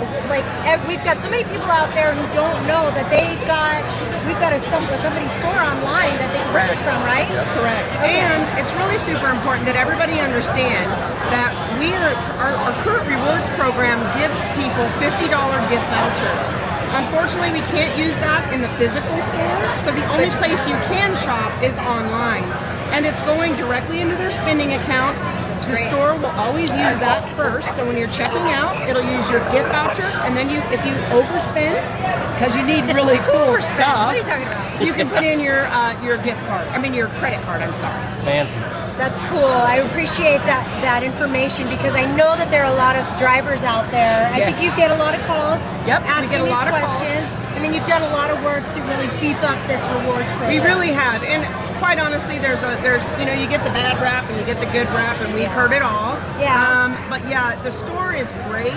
Speaker 1: we've got so many people out there who don't know that we've got a company store online that they can purchase from, right?
Speaker 13: correct. And it's really super important that everybody understand that our current rewards program gives people $50 gift vouchers. Unfortunately, we can't use that in the physical store, so the only place you can shop is online. And it's going directly into their spending account. The store will always use that first, so when you're checking out, it'll use your gift voucher, and then if you overspend, because you need really cool stuff,
Speaker 1: What are you talking about?
Speaker 13: you can put in your gift card. Your credit card, I'm sorry.
Speaker 2: Fancy.
Speaker 1: That's cool. I appreciate that information because I know that there are a lot of drivers out there. I think you get a lot of calls asking
Speaker 13: we get a lot
Speaker 1: these
Speaker 13: of
Speaker 1: questions. I mean, you've done a lot of work to really beef up this rewards program.
Speaker 13: We really have, and quite honestly, there's you get the bad rap and you get the good rap, and we've heard it all.
Speaker 1: Yeah.
Speaker 13: But yeah, the store is great.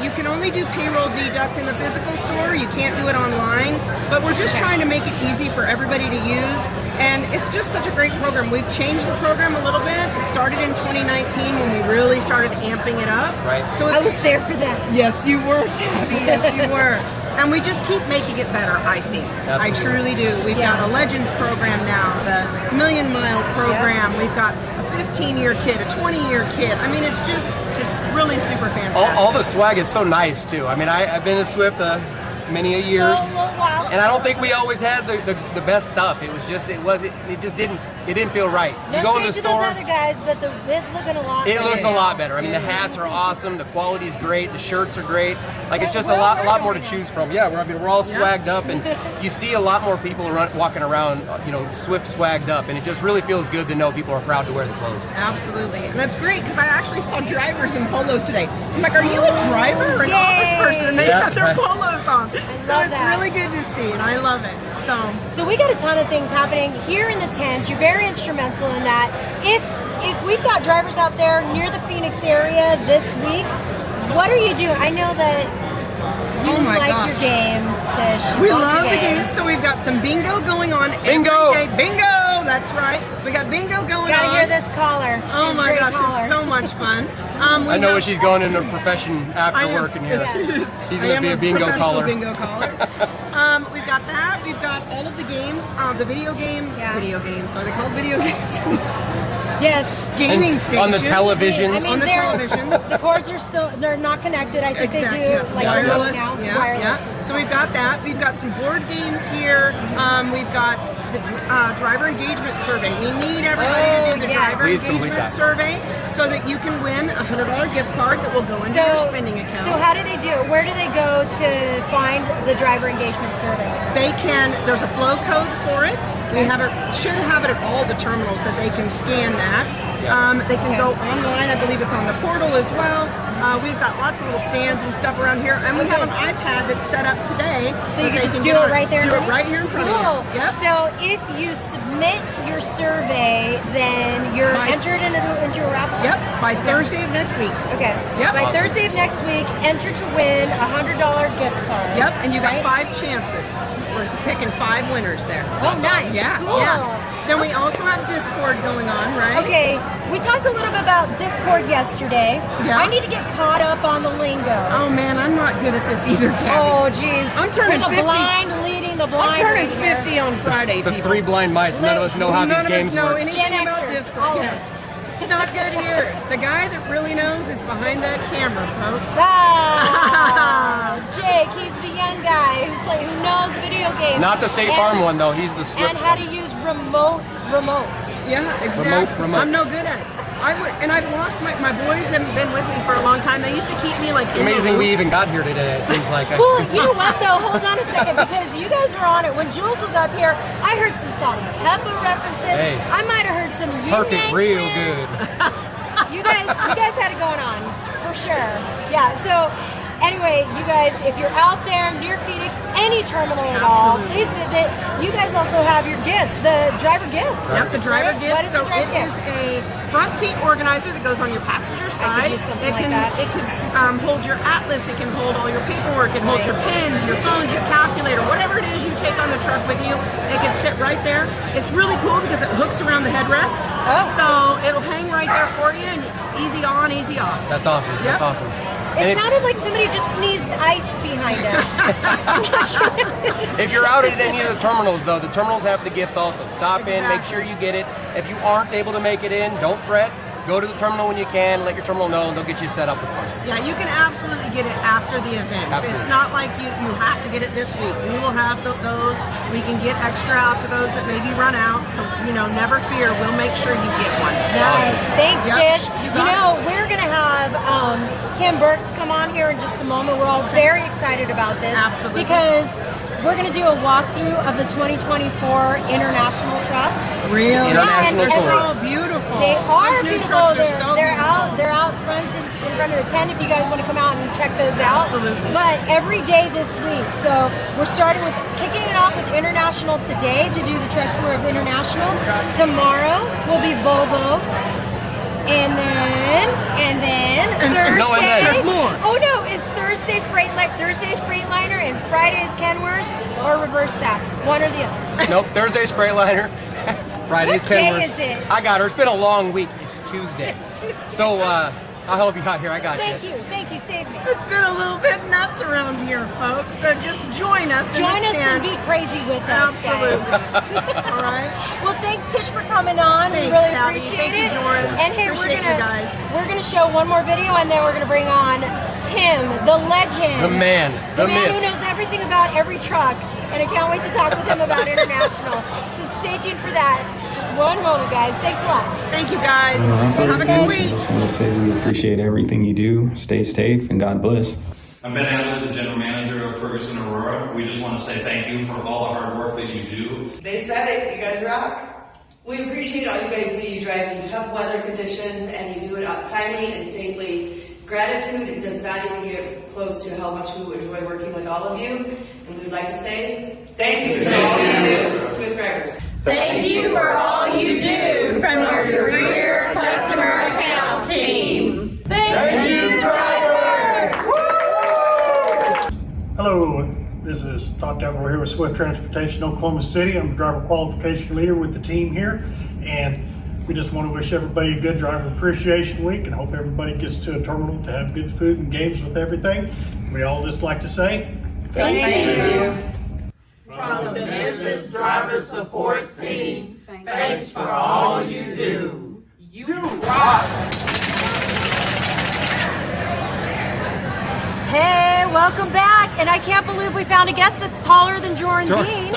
Speaker 13: You can only do payroll deduct in the physical store. You can't do it online. But we're just trying to make it easy for everybody to use, and it's just such a great program. We've changed the program a little bit. It started in 2019 when we really started amping it up.
Speaker 2: Right.
Speaker 13: So
Speaker 1: I was there for that.
Speaker 13: Yes, you were, Tabby. Yes, you were. And we just keep making it better, I think.
Speaker 2: Absolutely.
Speaker 13: I truly do. We've got a Legends program now, the Million Mile program. We've got a 15-year kit, a 20-year kit. I mean, it's really super fantastic.
Speaker 2: All the swag is so nice too. I mean, I've been to Swift many a years,
Speaker 1: Wow.
Speaker 2: and I don't think we always had the best stuff. It just didn't it didn't feel right.
Speaker 1: No
Speaker 2: You go in
Speaker 1: shade
Speaker 2: the
Speaker 1: to
Speaker 2: store.
Speaker 1: those other guys, but it's looking a lot
Speaker 2: It
Speaker 1: better.
Speaker 2: looks a lot better. I mean, the hats are awesome. The quality's great. The shirts are great. Like, it's just a lot more to choose from. Yeah, we're all swagged up, and you see a lot more people walking around, Swift swagged up, and it just really feels good to know people are proud to wear the clothes.
Speaker 13: Absolutely. And that's great because I actually saw drivers in polos today. I'm like, are you a driver or an office person? And they have their polos on. So it's really good to see, and I love it.
Speaker 1: So we got a ton of things happening here in the tent. You're very instrumental in that. If we've got drivers out there near the Phoenix area this week, what are you doing? I know that you like your games, Tish.
Speaker 13: We love the games. So we've got some bingo going on.
Speaker 2: Bingo!
Speaker 13: Every day. Bingo! That's right. We got bingo going
Speaker 1: Gotta
Speaker 13: on.
Speaker 1: hear this caller.
Speaker 13: Oh
Speaker 1: She's a
Speaker 13: my
Speaker 1: great
Speaker 13: gosh,
Speaker 1: caller.
Speaker 13: it's so much fun.
Speaker 2: I know what she's going into profession after work in here. She's going to be a bingo caller.
Speaker 13: Bingo caller. We've got that. We've got all of the games, the video games.
Speaker 1: Yeah.
Speaker 13: Video games. Are they called video games?
Speaker 1: Yes.
Speaker 13: Gaming
Speaker 2: And
Speaker 13: stations.
Speaker 2: on the televisions.
Speaker 13: On the televisions.
Speaker 1: The cords are they're not connected. I think they do like
Speaker 13: wireless.
Speaker 1: now.
Speaker 13: Yeah,
Speaker 1: Wireless.
Speaker 13: yeah. So we've got that. We've got some board games here. We've got the driver engagement survey. We need everybody to do the driver engagement survey so that you can win a $100 gift card that will go into your spending account.
Speaker 1: So how do they do it? Where do they go to find the driver engagement survey?
Speaker 13: There's a flow code for it. We should have it at all the terminals that they can scan that. They can go online. I believe it's on the portal as well. We've got lots of little stands and stuff around here, and we have an iPad that's set up today.
Speaker 1: So you can just do it right there.
Speaker 13: Do it right here in front of you. Yep.
Speaker 1: So if you submit your survey, then you're entered into a raffle?
Speaker 13: Yep, by Thursday of next week.
Speaker 1: Okay.
Speaker 13: Yep.
Speaker 1: By Thursday of next week, enter to win a $100 gift card.
Speaker 13: Yep, and you got 5 chances. We're picking 5 winners there.
Speaker 1: Oh, nice.
Speaker 13: Yeah.
Speaker 1: Cool.
Speaker 13: Yeah. Then we also have Discord going on, right?
Speaker 1: Okay, we talked a little bit about Discord yesterday.
Speaker 13: Yeah.
Speaker 1: I need to get caught up on the lingo.
Speaker 13: Oh man, I'm not good at this either, Tabby.
Speaker 1: Oh geez.
Speaker 13: I'm turning
Speaker 1: We're the
Speaker 13: 50.
Speaker 1: blind leading the blind.
Speaker 13: I'm turning
Speaker 1: right
Speaker 13: 50 on Friday,
Speaker 2: The
Speaker 13: people.
Speaker 2: 3 blind mice. None of us know how these games
Speaker 13: None of us know
Speaker 2: work.
Speaker 13: anything
Speaker 1: Gen
Speaker 13: about
Speaker 1: Xers,
Speaker 13: Discord.
Speaker 1: all of
Speaker 13: Yes.
Speaker 1: us.
Speaker 13: It's not good here. The guy that really knows is behind that camera, folks.
Speaker 1: Ah, Jake, he's the young guy who knows video games.
Speaker 2: Not the State Farm one, though. He's the Swift
Speaker 1: And how to use remotes.
Speaker 13: Yeah, exactly.
Speaker 2: Remotes.
Speaker 13: I'm no good at it. I've lost my boys haven't been with me for a long time. They used to keep me like.
Speaker 2: It's amazing we even got here today, it seems like.
Speaker 1: Well, you know what though? Hold on a second, because you guys were on it. When Jules was up here, I heard some salt and pepper references.
Speaker 2: Hey.
Speaker 1: I might have heard some
Speaker 2: Perfect, real
Speaker 1: twins.
Speaker 2: good.
Speaker 1: You guys had it going on for sure. Yeah. So anyway, you guys, if you're out there near Phoenix, any terminal at all, please visit. You guys also have your gifts, the driver gifts.
Speaker 13: Yep, the driver gift.
Speaker 1: What is
Speaker 13: So
Speaker 1: the driver
Speaker 13: it
Speaker 1: gift?
Speaker 13: is a front seat organizer that goes on your passenger side.
Speaker 1: use something
Speaker 13: It
Speaker 1: like
Speaker 13: can
Speaker 1: that.
Speaker 13: it could hold your atlas. It can hold all your paperwork. It holds your pens, your phones, your calculator, whatever it is you take on the truck with you. It can sit right there. It's really cool because it hooks around the headrest. So it'll hang right there for you, and easy on, easy off.
Speaker 2: That's awesome.
Speaker 13: Yep.
Speaker 2: That's awesome.
Speaker 1: It sounded like somebody just sneezed ice behind us.
Speaker 2: If you're out at any of the terminals, though, the terminals have the gifts also. Stop in, make sure you get it. If you aren't able to make it in, don't fret. Go to the terminal when you can. Let your terminal know, and they'll get you set up with one.
Speaker 13: Yeah, you can absolutely get it after the event.
Speaker 2: Absolutely.
Speaker 13: It's not like you have to get it this week. We will have those. We can get extra out to those that maybe run out. So, never fear. We'll make sure you get one.
Speaker 1: Nice. Thanks,
Speaker 13: Yep.
Speaker 1: Tish.
Speaker 13: You
Speaker 1: You
Speaker 13: got
Speaker 1: know, we're going to have Tim Burks come on here in just a moment. We're all very excited about this.
Speaker 13: Absolutely.
Speaker 1: Because we're going to do a walkthrough of the 2024 International Truck.
Speaker 13: Really?
Speaker 2: International
Speaker 13: They're
Speaker 2: tour.
Speaker 13: so beautiful.
Speaker 1: They are
Speaker 13: Those new
Speaker 1: beautiful.
Speaker 13: trucks are so
Speaker 1: They're
Speaker 13: beautiful.
Speaker 1: out front in front of the tent if you guys want to come out and check those out.
Speaker 13: Absolutely.
Speaker 1: But every day this week. So we're kicking it off with International today to do the truck tour of International. Tomorrow will be Volvo. And then Thursday.
Speaker 2: No, and then.
Speaker 13: There's more.
Speaker 1: Oh no, it's Thursday's Freightliner and Friday's Kenworth, or reverse that, one or the other.
Speaker 2: Nope, Thursday's Freightliner. Friday's
Speaker 1: What day
Speaker 2: Kenworth.
Speaker 1: is it?
Speaker 2: I got her. It's been a long week. It's Tuesday. So I'll help you out here. I got
Speaker 1: Thank you, save me.
Speaker 13: It's been a little bit nuts around here, folks. So just join us.
Speaker 1: Join
Speaker 13: in the
Speaker 1: us and
Speaker 13: tent.
Speaker 1: be crazy with us,
Speaker 13: Absolutely.
Speaker 1: guys.
Speaker 13: All right.
Speaker 1: Well, thanks, Tish, for coming on.
Speaker 13: Thanks,
Speaker 1: we really
Speaker 13: Tabby.
Speaker 1: appreciate
Speaker 13: Thank you,
Speaker 1: it.
Speaker 13: George.
Speaker 1: And hey,
Speaker 13: Appreciate you guys.
Speaker 1: we're gonna show one more video, and then we're gonna bring on Tim, the legend,
Speaker 2: The man,
Speaker 1: the
Speaker 2: the
Speaker 1: man
Speaker 2: myth.
Speaker 1: who knows everything about every truck. And I can't wait to talk with him about International. So stay tuned for that. Just one moment, guys. Thanks a lot.
Speaker 13: Thank you, guys. Have a good
Speaker 14: I
Speaker 13: week.
Speaker 14: just want to say we appreciate everything you do. Stay safe and God bless.
Speaker 15: I'm Ben Adler, the general manager of Ferguson Aurora. We just want to say thank you for all the hard work that you do.
Speaker 16: They said it. You guys rock. We appreciate all you guys do. You drive in tough weather conditions and you do it timely and safely. Gratitude does not even get close to how much we enjoy working with all of you. And we'd like to say thank you for all you do, Smooth Drivers.
Speaker 17: Thank you for all you do from our career customer accounts team. Thank you, drivers!
Speaker 18: Hello, this is Todd Dever here with Swift Transportation, Oklahoma City. I'm a driver qualification leader with the team here, and we just want to wish everybody a good Driver Appreciation Week and hope everybody gets to a terminal to have good food and games with everything. We all just like to say,
Speaker 17: Thank you. From the Memphis Driver Support Team, thanks for all you do. You rock!
Speaker 1: Hey, welcome back. And I can't believe we found a guest that's taller than Jordan Bean.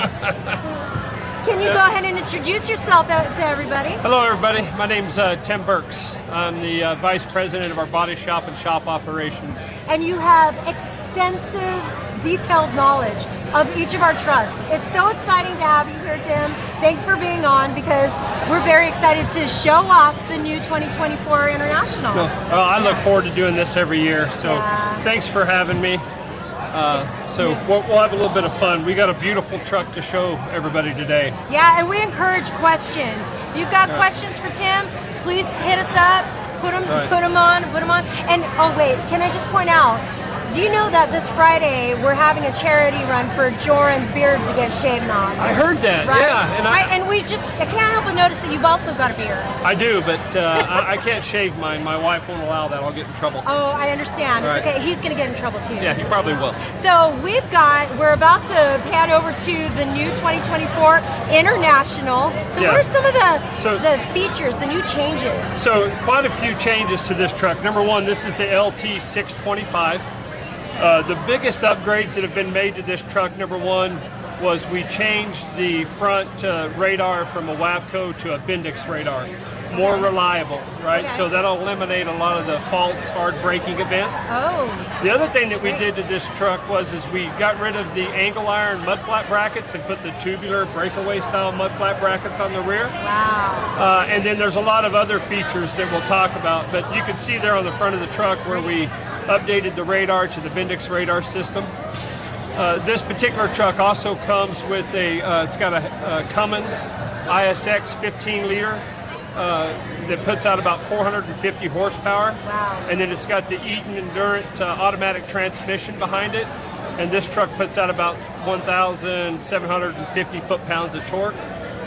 Speaker 1: Can you go ahead and introduce yourself to everybody?
Speaker 19: Hello, everybody. My name's Tim Burks. I'm the Vice President of our body shop and shop operations.
Speaker 1: And you have extensive, detailed knowledge of each of our trucks. It's so exciting to have you here, Tim. Thanks for being on, because we're very excited to show off the new 2024 International.
Speaker 19: Well, I look forward to doing this every year, so thanks for having me. We'll have a little bit of fun. We got a beautiful truck to show everybody today.
Speaker 1: Yeah, and we encourage questions. If you've got questions for Tim, please hit us up. Put them on. And oh wait, can I just point out? Do you know that this Friday we're having a charity run for Joran's beard to get shaved off?
Speaker 19: I heard that,
Speaker 1: right?
Speaker 19: yeah.
Speaker 1: And I can't help but notice that you've also got a beard.
Speaker 19: I do, but I can't shave mine. My wife won't allow that. I'll get in trouble.
Speaker 1: Oh, I understand.
Speaker 19: Right.
Speaker 1: It's okay. He's going to get in trouble too.
Speaker 19: Yeah, he probably will.
Speaker 1: So we're about to pan over to the new 2024 International. So what are some of the features, the new changes?
Speaker 19: So quite a few changes to this truck. Number one, this is the LT625. The biggest upgrades that have been made to this truck, number one, was we changed the front radar from a WAPCO to a Bendix radar. More reliable, right?
Speaker 1: Okay.
Speaker 19: So that'll eliminate a lot of the false hard braking events.
Speaker 1: Oh.
Speaker 19: The other thing that we did to this truck is we got rid of the angle iron mud flat brackets and put the tubular breakaway style mud flat brackets on the rear.
Speaker 1: Wow.
Speaker 19: And then there's a lot of other features that we'll talk about, but you can see there on the front of the truck where we updated the radar to the Bendix radar system. This particular truck also comes with it's got a Cummins ISX 15 liter that puts out about 450 horsepower.
Speaker 1: Wow.
Speaker 19: And then it's got the Eaton Endurant automatic transmission behind it. And this truck puts out about 1,750 foot-pounds of torque.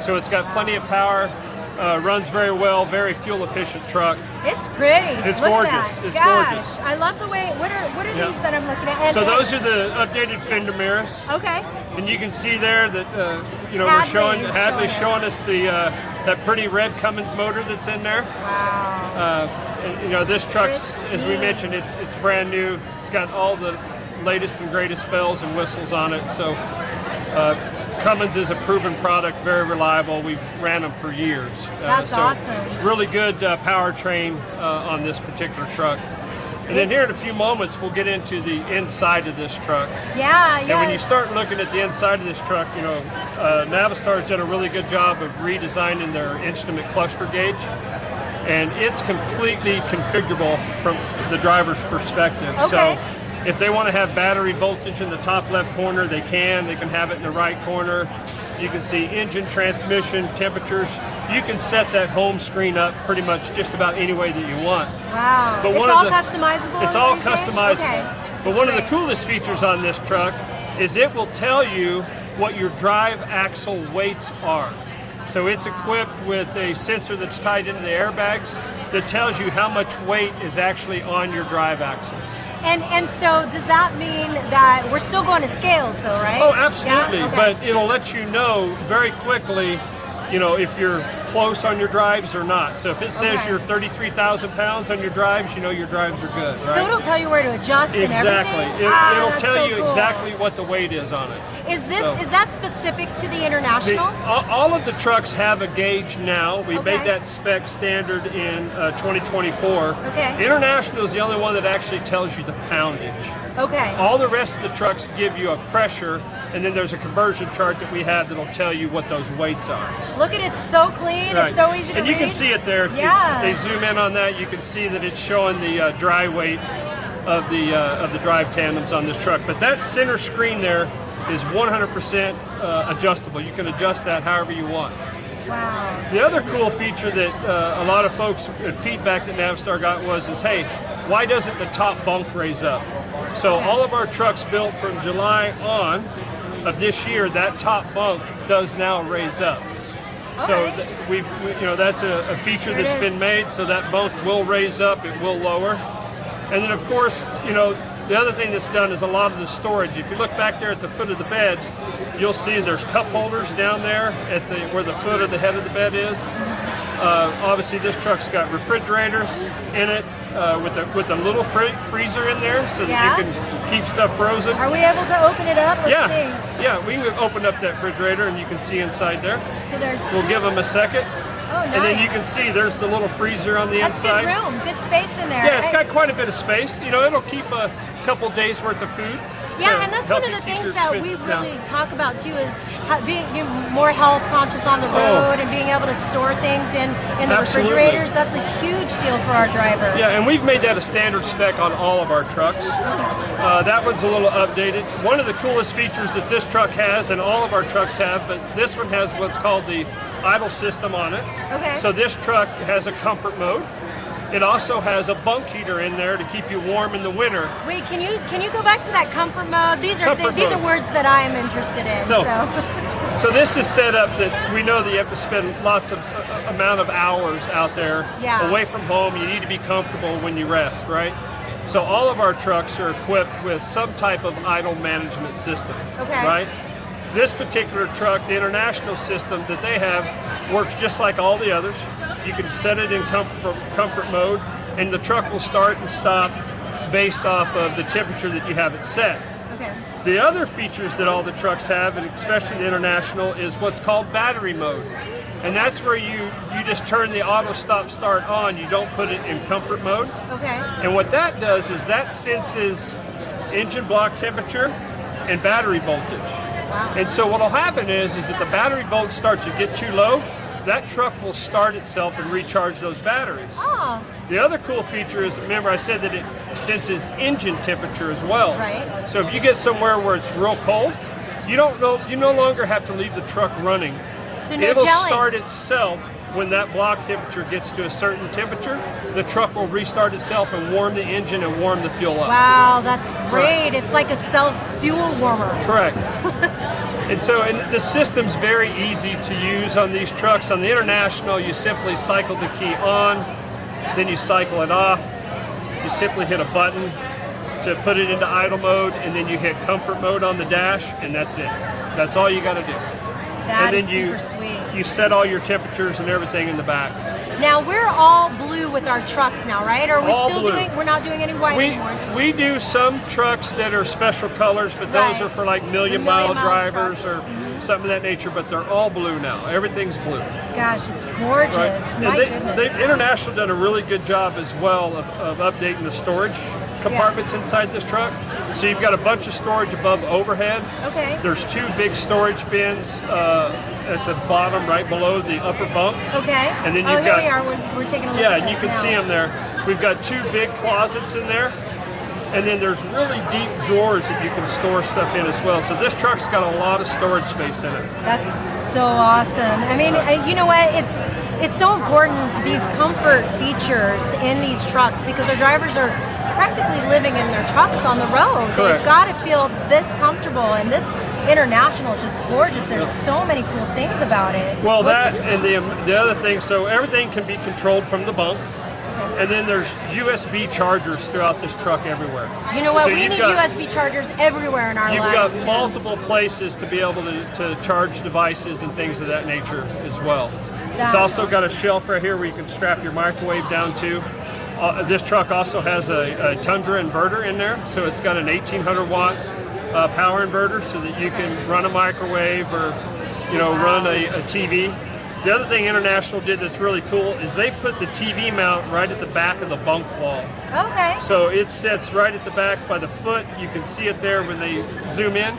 Speaker 19: So it's got plenty of power. Runs very well, very fuel efficient truck.
Speaker 1: It's pretty.
Speaker 19: It's
Speaker 1: Look
Speaker 19: gorgeous.
Speaker 1: At that.
Speaker 19: It's
Speaker 1: Gosh,
Speaker 19: gorgeous.
Speaker 1: I love the way. What are these that I'm looking at? And
Speaker 19: so those are the updated fender mirrors.
Speaker 1: Okay.
Speaker 19: And you can see there that we're Hadley's showing us the that pretty red Cummins motor that's in there.
Speaker 1: Wow.
Speaker 19: This truck's, as we mentioned, it's brand new. It's got all the latest and greatest bells and whistles on it. So Cummins is a proven product, very reliable. We've ran them for years.
Speaker 1: That's awesome.
Speaker 19: Really good powertrain on this particular truck. And then here in a few moments, we'll get into the inside of this truck.
Speaker 1: Yeah.
Speaker 19: And when you start looking at the inside of this truck, Navistar's done a really good job of redesigning their instrument cluster gauge. And it's completely configurable from the driver's perspective.
Speaker 1: Okay.
Speaker 19: So if they want to have battery voltage in the top left corner, they can. They can have it in the right corner. You can see engine, transmission, temperatures. You can set that home screen up pretty much just about any way that you want.
Speaker 1: Wow.
Speaker 19: But
Speaker 1: It's all customizable?
Speaker 19: It's all
Speaker 1: you're saying?
Speaker 19: customizable.
Speaker 1: Okay.
Speaker 19: But one of the coolest features on this truck is it will tell you what your drive axle weights are. So it's equipped with a sensor that's tied into the airbags that tells you how much weight is actually on your drive axles.
Speaker 1: And so does that mean that we're still going to scales though, right?
Speaker 19: Oh, absolutely.
Speaker 1: Yeah? Okay.
Speaker 19: But it'll let you know very quickly, if you're close on your drives or not. So if it says
Speaker 1: Okay.
Speaker 19: you're 33,000 pounds on your drives, you know your drives are good, right?
Speaker 1: So it'll tell you where to adjust and
Speaker 19: Exactly.
Speaker 1: everything?
Speaker 19: It'll
Speaker 1: that's
Speaker 19: tell
Speaker 1: so
Speaker 19: you
Speaker 1: cool.
Speaker 19: exactly what the weight is on it.
Speaker 1: Is this
Speaker 19: So-
Speaker 1: is that specific to the International?
Speaker 19: All of the trucks have a gauge now. We
Speaker 1: Okay.
Speaker 19: made that spec standard in 2024.
Speaker 1: Okay.
Speaker 19: International is the only one that actually tells you the poundage.
Speaker 1: Okay.
Speaker 19: All the rest of the trucks give you a pressure, and then there's a conversion chart that we have that'll tell you what those weights are.
Speaker 1: Look at it, so clean.
Speaker 19: Right.
Speaker 1: It's so easy to
Speaker 19: and you
Speaker 1: read.
Speaker 19: can see it there. If
Speaker 1: Yeah.
Speaker 19: they zoom in on that, you can see that it's showing the dry weight of the drive tandems on this truck. But that center screen there is 100% adjustable. You can adjust that however you want.
Speaker 1: Wow.
Speaker 19: The other cool feature that a lot of folks feedback that Navstar got was, hey, why doesn't the top bunk raise up? So all of our trucks built from July on of this year, that top bunk does now raise up. So that's a feature
Speaker 1: There it
Speaker 19: that's
Speaker 1: is.
Speaker 19: been made. So that bunk will raise up, it will lower, and then of course, the other thing that's done is a lot of the storage. If you look back there at the foot of the bed, you'll see there's cup holders down there at where the foot of the head of the bed is. Obviously, this truck's got refrigerators in it with a little freezer in there, so that you can keep stuff frozen.
Speaker 1: Are we able to open it up? Let's see.
Speaker 19: Yeah, we can open up that refrigerator and you can see inside there.
Speaker 1: So there's
Speaker 19: We'll
Speaker 1: two.
Speaker 19: give them a second.
Speaker 1: Oh, nice.
Speaker 19: And then you can see there's the little freezer on the
Speaker 1: That's
Speaker 19: inside.
Speaker 1: good room, good space in there.
Speaker 19: Yeah, it's got quite a bit of space. It'll keep a couple days worth of food.
Speaker 1: Yeah,
Speaker 19: to
Speaker 1: and that's
Speaker 19: help
Speaker 1: one of
Speaker 19: you
Speaker 1: the
Speaker 19: keep
Speaker 1: things
Speaker 19: your
Speaker 1: that we
Speaker 19: expenses down.
Speaker 1: really talk about too is being more health conscious on the road and being able to store things in the
Speaker 19: Absolutely.
Speaker 1: refrigerators. That's a huge deal for our drivers.
Speaker 19: Yeah, and we've made that a standard spec on all of our trucks. That one's a little updated. One of the coolest features that this truck has, and all of our trucks have, but this one has what's called the idle system on it.
Speaker 1: Okay.
Speaker 19: So this truck has a comfort mode. It also has a bunk heater in there to keep you warm in the winter.
Speaker 1: Wait, can you go back to that comfort mode? These are
Speaker 19: Comfort
Speaker 1: these are
Speaker 19: mode.
Speaker 1: words that I am interested in.
Speaker 19: So this is set up that we know that you have to spend lots of amount of hours out there away from home. You need to be comfortable when you rest, right? So all of our trucks are equipped with some type of idle management system,
Speaker 1: Okay.
Speaker 19: right? This particular truck, the International system that they have, works just like all the others. You can set it in comfort mode, and the truck will start and stop based off of the temperature that you have it set.
Speaker 1: Okay.
Speaker 19: The other features that all the trucks have, and especially the International, is what's called battery mode. And that's where you just turn the auto stop start on. You don't put it in comfort mode.
Speaker 1: Okay.
Speaker 19: And what that does is that senses engine block temperature and battery voltage.
Speaker 1: Wow.
Speaker 19: And so what will happen is that the battery voltage starts to get too low, that truck will start itself and recharge those batteries.
Speaker 1: Oh.
Speaker 19: The other cool feature is, remember I said that it senses engine temperature as well.
Speaker 1: Right.
Speaker 19: So if you get somewhere where it's real cold, you no longer have to leave the truck running.
Speaker 1: So no
Speaker 19: It'll
Speaker 1: gelling.
Speaker 19: start itself when that block temperature gets to a certain temperature. The truck will restart itself and warm the engine and warm the fuel up.
Speaker 1: Wow, that's great. It's like a self-fuel warmer.
Speaker 19: Correct. And so the system's very easy to use on these trucks. On the International, you simply cycle the key on, then you cycle it off. You simply hit a button to put it into idle mode, and then you hit comfort mode on the dash, and that's it. That's all you got to do.
Speaker 1: That
Speaker 19: and
Speaker 1: is
Speaker 19: then you,
Speaker 1: super sweet.
Speaker 19: You set all your temperatures and everything in the back.
Speaker 1: Now we're all blue with our trucks now, right? Are we
Speaker 19: All
Speaker 1: still
Speaker 19: blue.
Speaker 1: doing? We're not doing any white anymore.
Speaker 19: We do some trucks that are special colors, but those
Speaker 1: Right.
Speaker 19: are for like million mile drivers or something of that nature, but they're all blue now. Everything's blue.
Speaker 1: Gosh, it's gorgeous.
Speaker 19: Right.
Speaker 1: My
Speaker 19: And
Speaker 1: goodness.
Speaker 19: they International done a really good job as well of updating the storage compartments inside this truck. So you've got a bunch of storage above overhead.
Speaker 1: Okay.
Speaker 19: There's two big storage bins at the bottom, right below the upper bunk.
Speaker 1: Okay.
Speaker 19: And then
Speaker 1: oh,
Speaker 19: you've
Speaker 1: here
Speaker 19: got
Speaker 1: we are. We're taking a look
Speaker 19: yeah,
Speaker 1: at
Speaker 19: you
Speaker 1: this
Speaker 19: can
Speaker 1: now.
Speaker 19: see them there. We've got two big closets in there. And then there's really deep drawers that you can store stuff in as well. So this truck's got a lot of storage space in it.
Speaker 1: That's so awesome. I mean, you know what? It's so important, these comfort features in these trucks, because our drivers are practically living in their trucks on the road. They've
Speaker 19: Correct.
Speaker 1: got to feel this comfortable, and this International is just gorgeous. There's so many cool things about it.
Speaker 19: Well, that and the other thing, so everything can be controlled from the bunk. And then there's USB chargers throughout this truck everywhere.
Speaker 1: You know what?
Speaker 19: So
Speaker 1: We
Speaker 19: you've
Speaker 1: need
Speaker 19: got-
Speaker 1: USB chargers everywhere in our
Speaker 19: You've
Speaker 1: lives.
Speaker 19: got multiple places to be able to charge devices and things of that nature as well. It's also got a shelf right here where you can strap your microwave down to. This truck also has a Tundra inverter in there, so it's got an 1800 watt power inverter so that you can run a microwave or run a TV. The other thing International did that's really cool is they put the TV mount right at the back of the bunk wall.
Speaker 1: Okay.
Speaker 19: So it sits right at the back by the foot. You can see it there when they zoom in.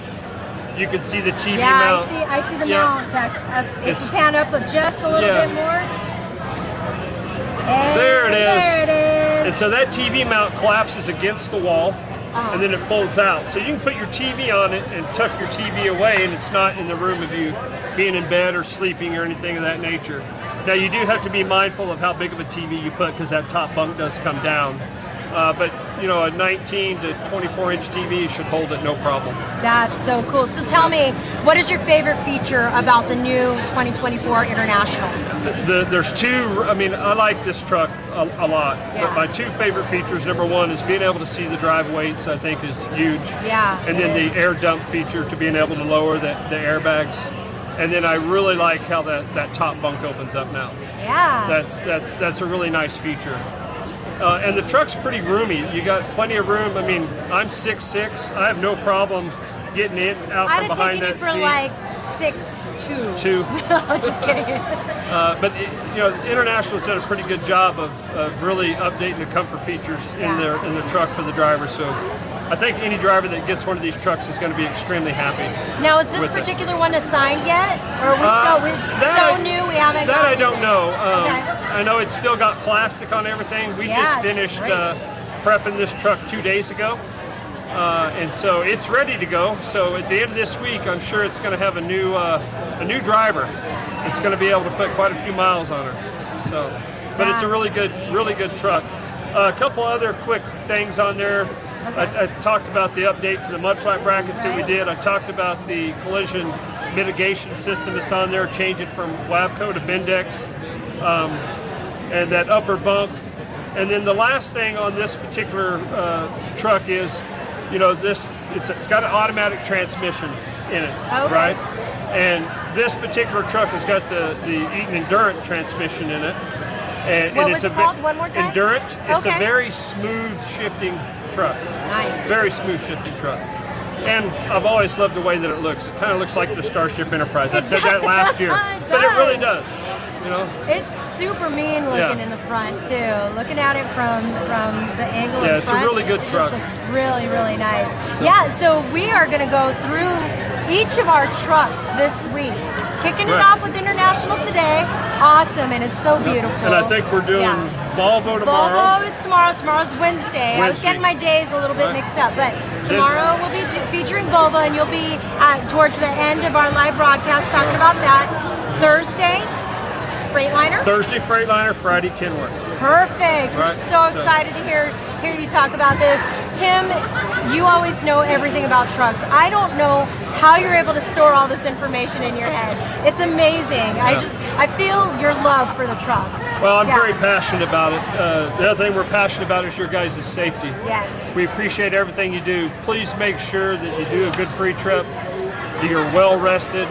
Speaker 19: You can see the TV mount.
Speaker 1: Yeah, I see the mount back. If you pan up just a little bit more.
Speaker 19: There it is.
Speaker 1: There it is.
Speaker 19: And so that TV mount collapses against the wall, and then it folds out. So you can put your TV on it and tuck your TV away, and it's not in the room of you being in bed or sleeping or anything of that nature. Now you do have to be mindful of how big of a TV you put because that top bunk does come down. But a 19 to 24 inch TV should hold it no problem.
Speaker 1: That's so cool. So tell me, what is your favorite feature about the new 2024 International?
Speaker 19: There's two. I mean, I like this truck a lot.
Speaker 1: Yeah.
Speaker 19: But my two favorite features, number one, is being able to see the drive weights. I think is huge.
Speaker 1: Yeah.
Speaker 19: And then the air dump feature to being able to lower the airbags. And then I really like how that top bunk opens up now.
Speaker 1: Yeah.
Speaker 19: That's a really nice feature. And the truck's pretty roomy. You got plenty of room. I mean, I'm 6'6". I have no problem getting in out from behind that seat.
Speaker 1: I'd have taken you for like 6'2".
Speaker 19: 2.
Speaker 1: Just kidding.
Speaker 19: But International's done a pretty good job of really updating the comfort features in the truck for the driver. So I think any driver that gets one of these trucks is going to be extremely happy.
Speaker 1: Now, is this particular one assigned yet, or it's so new we haven't?
Speaker 19: That I don't know.
Speaker 1: Okay.
Speaker 19: I know it's still got plastic on everything. We just finished prepping this truck 2 days ago, and so it's ready to go. So at the end of this week, I'm sure it's going to have a new driver. It's going to be able to put quite a few miles on her. So, but it's a really good truck. A couple other quick things on there. I talked about the update to the mud flat brackets that we did. I talked about the collision mitigation system that's on there, changing from Wabco to Bendix, and that upper bunk. And then the last thing on this particular truck is, it's got an automatic transmission in it, right? And this particular truck has got the Eaton Endurant transmission in it. And
Speaker 1: what was it called? One more time?
Speaker 19: Endurant. It's a very smooth shifting truck.
Speaker 1: Nice.
Speaker 19: Very smooth shifting truck. And I've always loved the way that it looks. It kind of looks like the Starship Enterprise. I said that last year, but it really does.
Speaker 1: It's super mean looking in the front too. Looking at it from the angle in front.
Speaker 19: Yeah, it's a really good truck.
Speaker 1: It just looks really, really nice. So we are going to go through each of our trucks this week. Kicking it off with International today. Awesome, and it's so beautiful.
Speaker 19: And I think we're doing Volvo tomorrow.
Speaker 1: Volvo is tomorrow. Tomorrow's Wednesday. I was getting my days a little bit mixed up, but tomorrow we'll be featuring Volvo, and you'll be towards the end of our live broadcast talking about that. Thursday, Freightliner.
Speaker 19: Thursday, Freightliner. Friday, Kenworth.
Speaker 1: Perfect. We're so excited to hear you talk about this. Tim, you always know everything about trucks. I don't know how you're able to store all this information in your head. It's amazing. I feel your love for the trucks.
Speaker 19: Well, I'm very passionate about it. The other thing we're passionate about is your guys' safety.
Speaker 1: Yes.
Speaker 19: We appreciate everything you do. Please make sure that you do a good pre-trip, that you're well rested,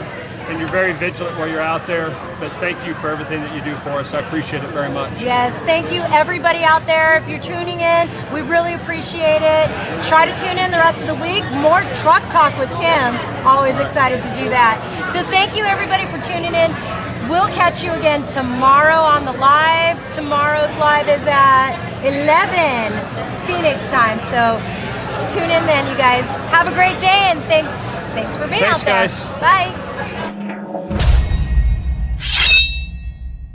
Speaker 19: and you're very vigilant while you're out there. But thank you for everything that you do for us. I appreciate it very much.
Speaker 1: Yes, thank you everybody out there. If you're tuning in, we really appreciate it. Try to tune in the rest of the week. More truck talk with Tim. Always excited to do that. So thank you everybody for tuning in. We'll catch you again tomorrow on the live. Tomorrow's live is at 11 Phoenix time. So tune in then, you guys. Have a great day, and thanks for being out there.
Speaker 19: Guys.
Speaker 1: Bye.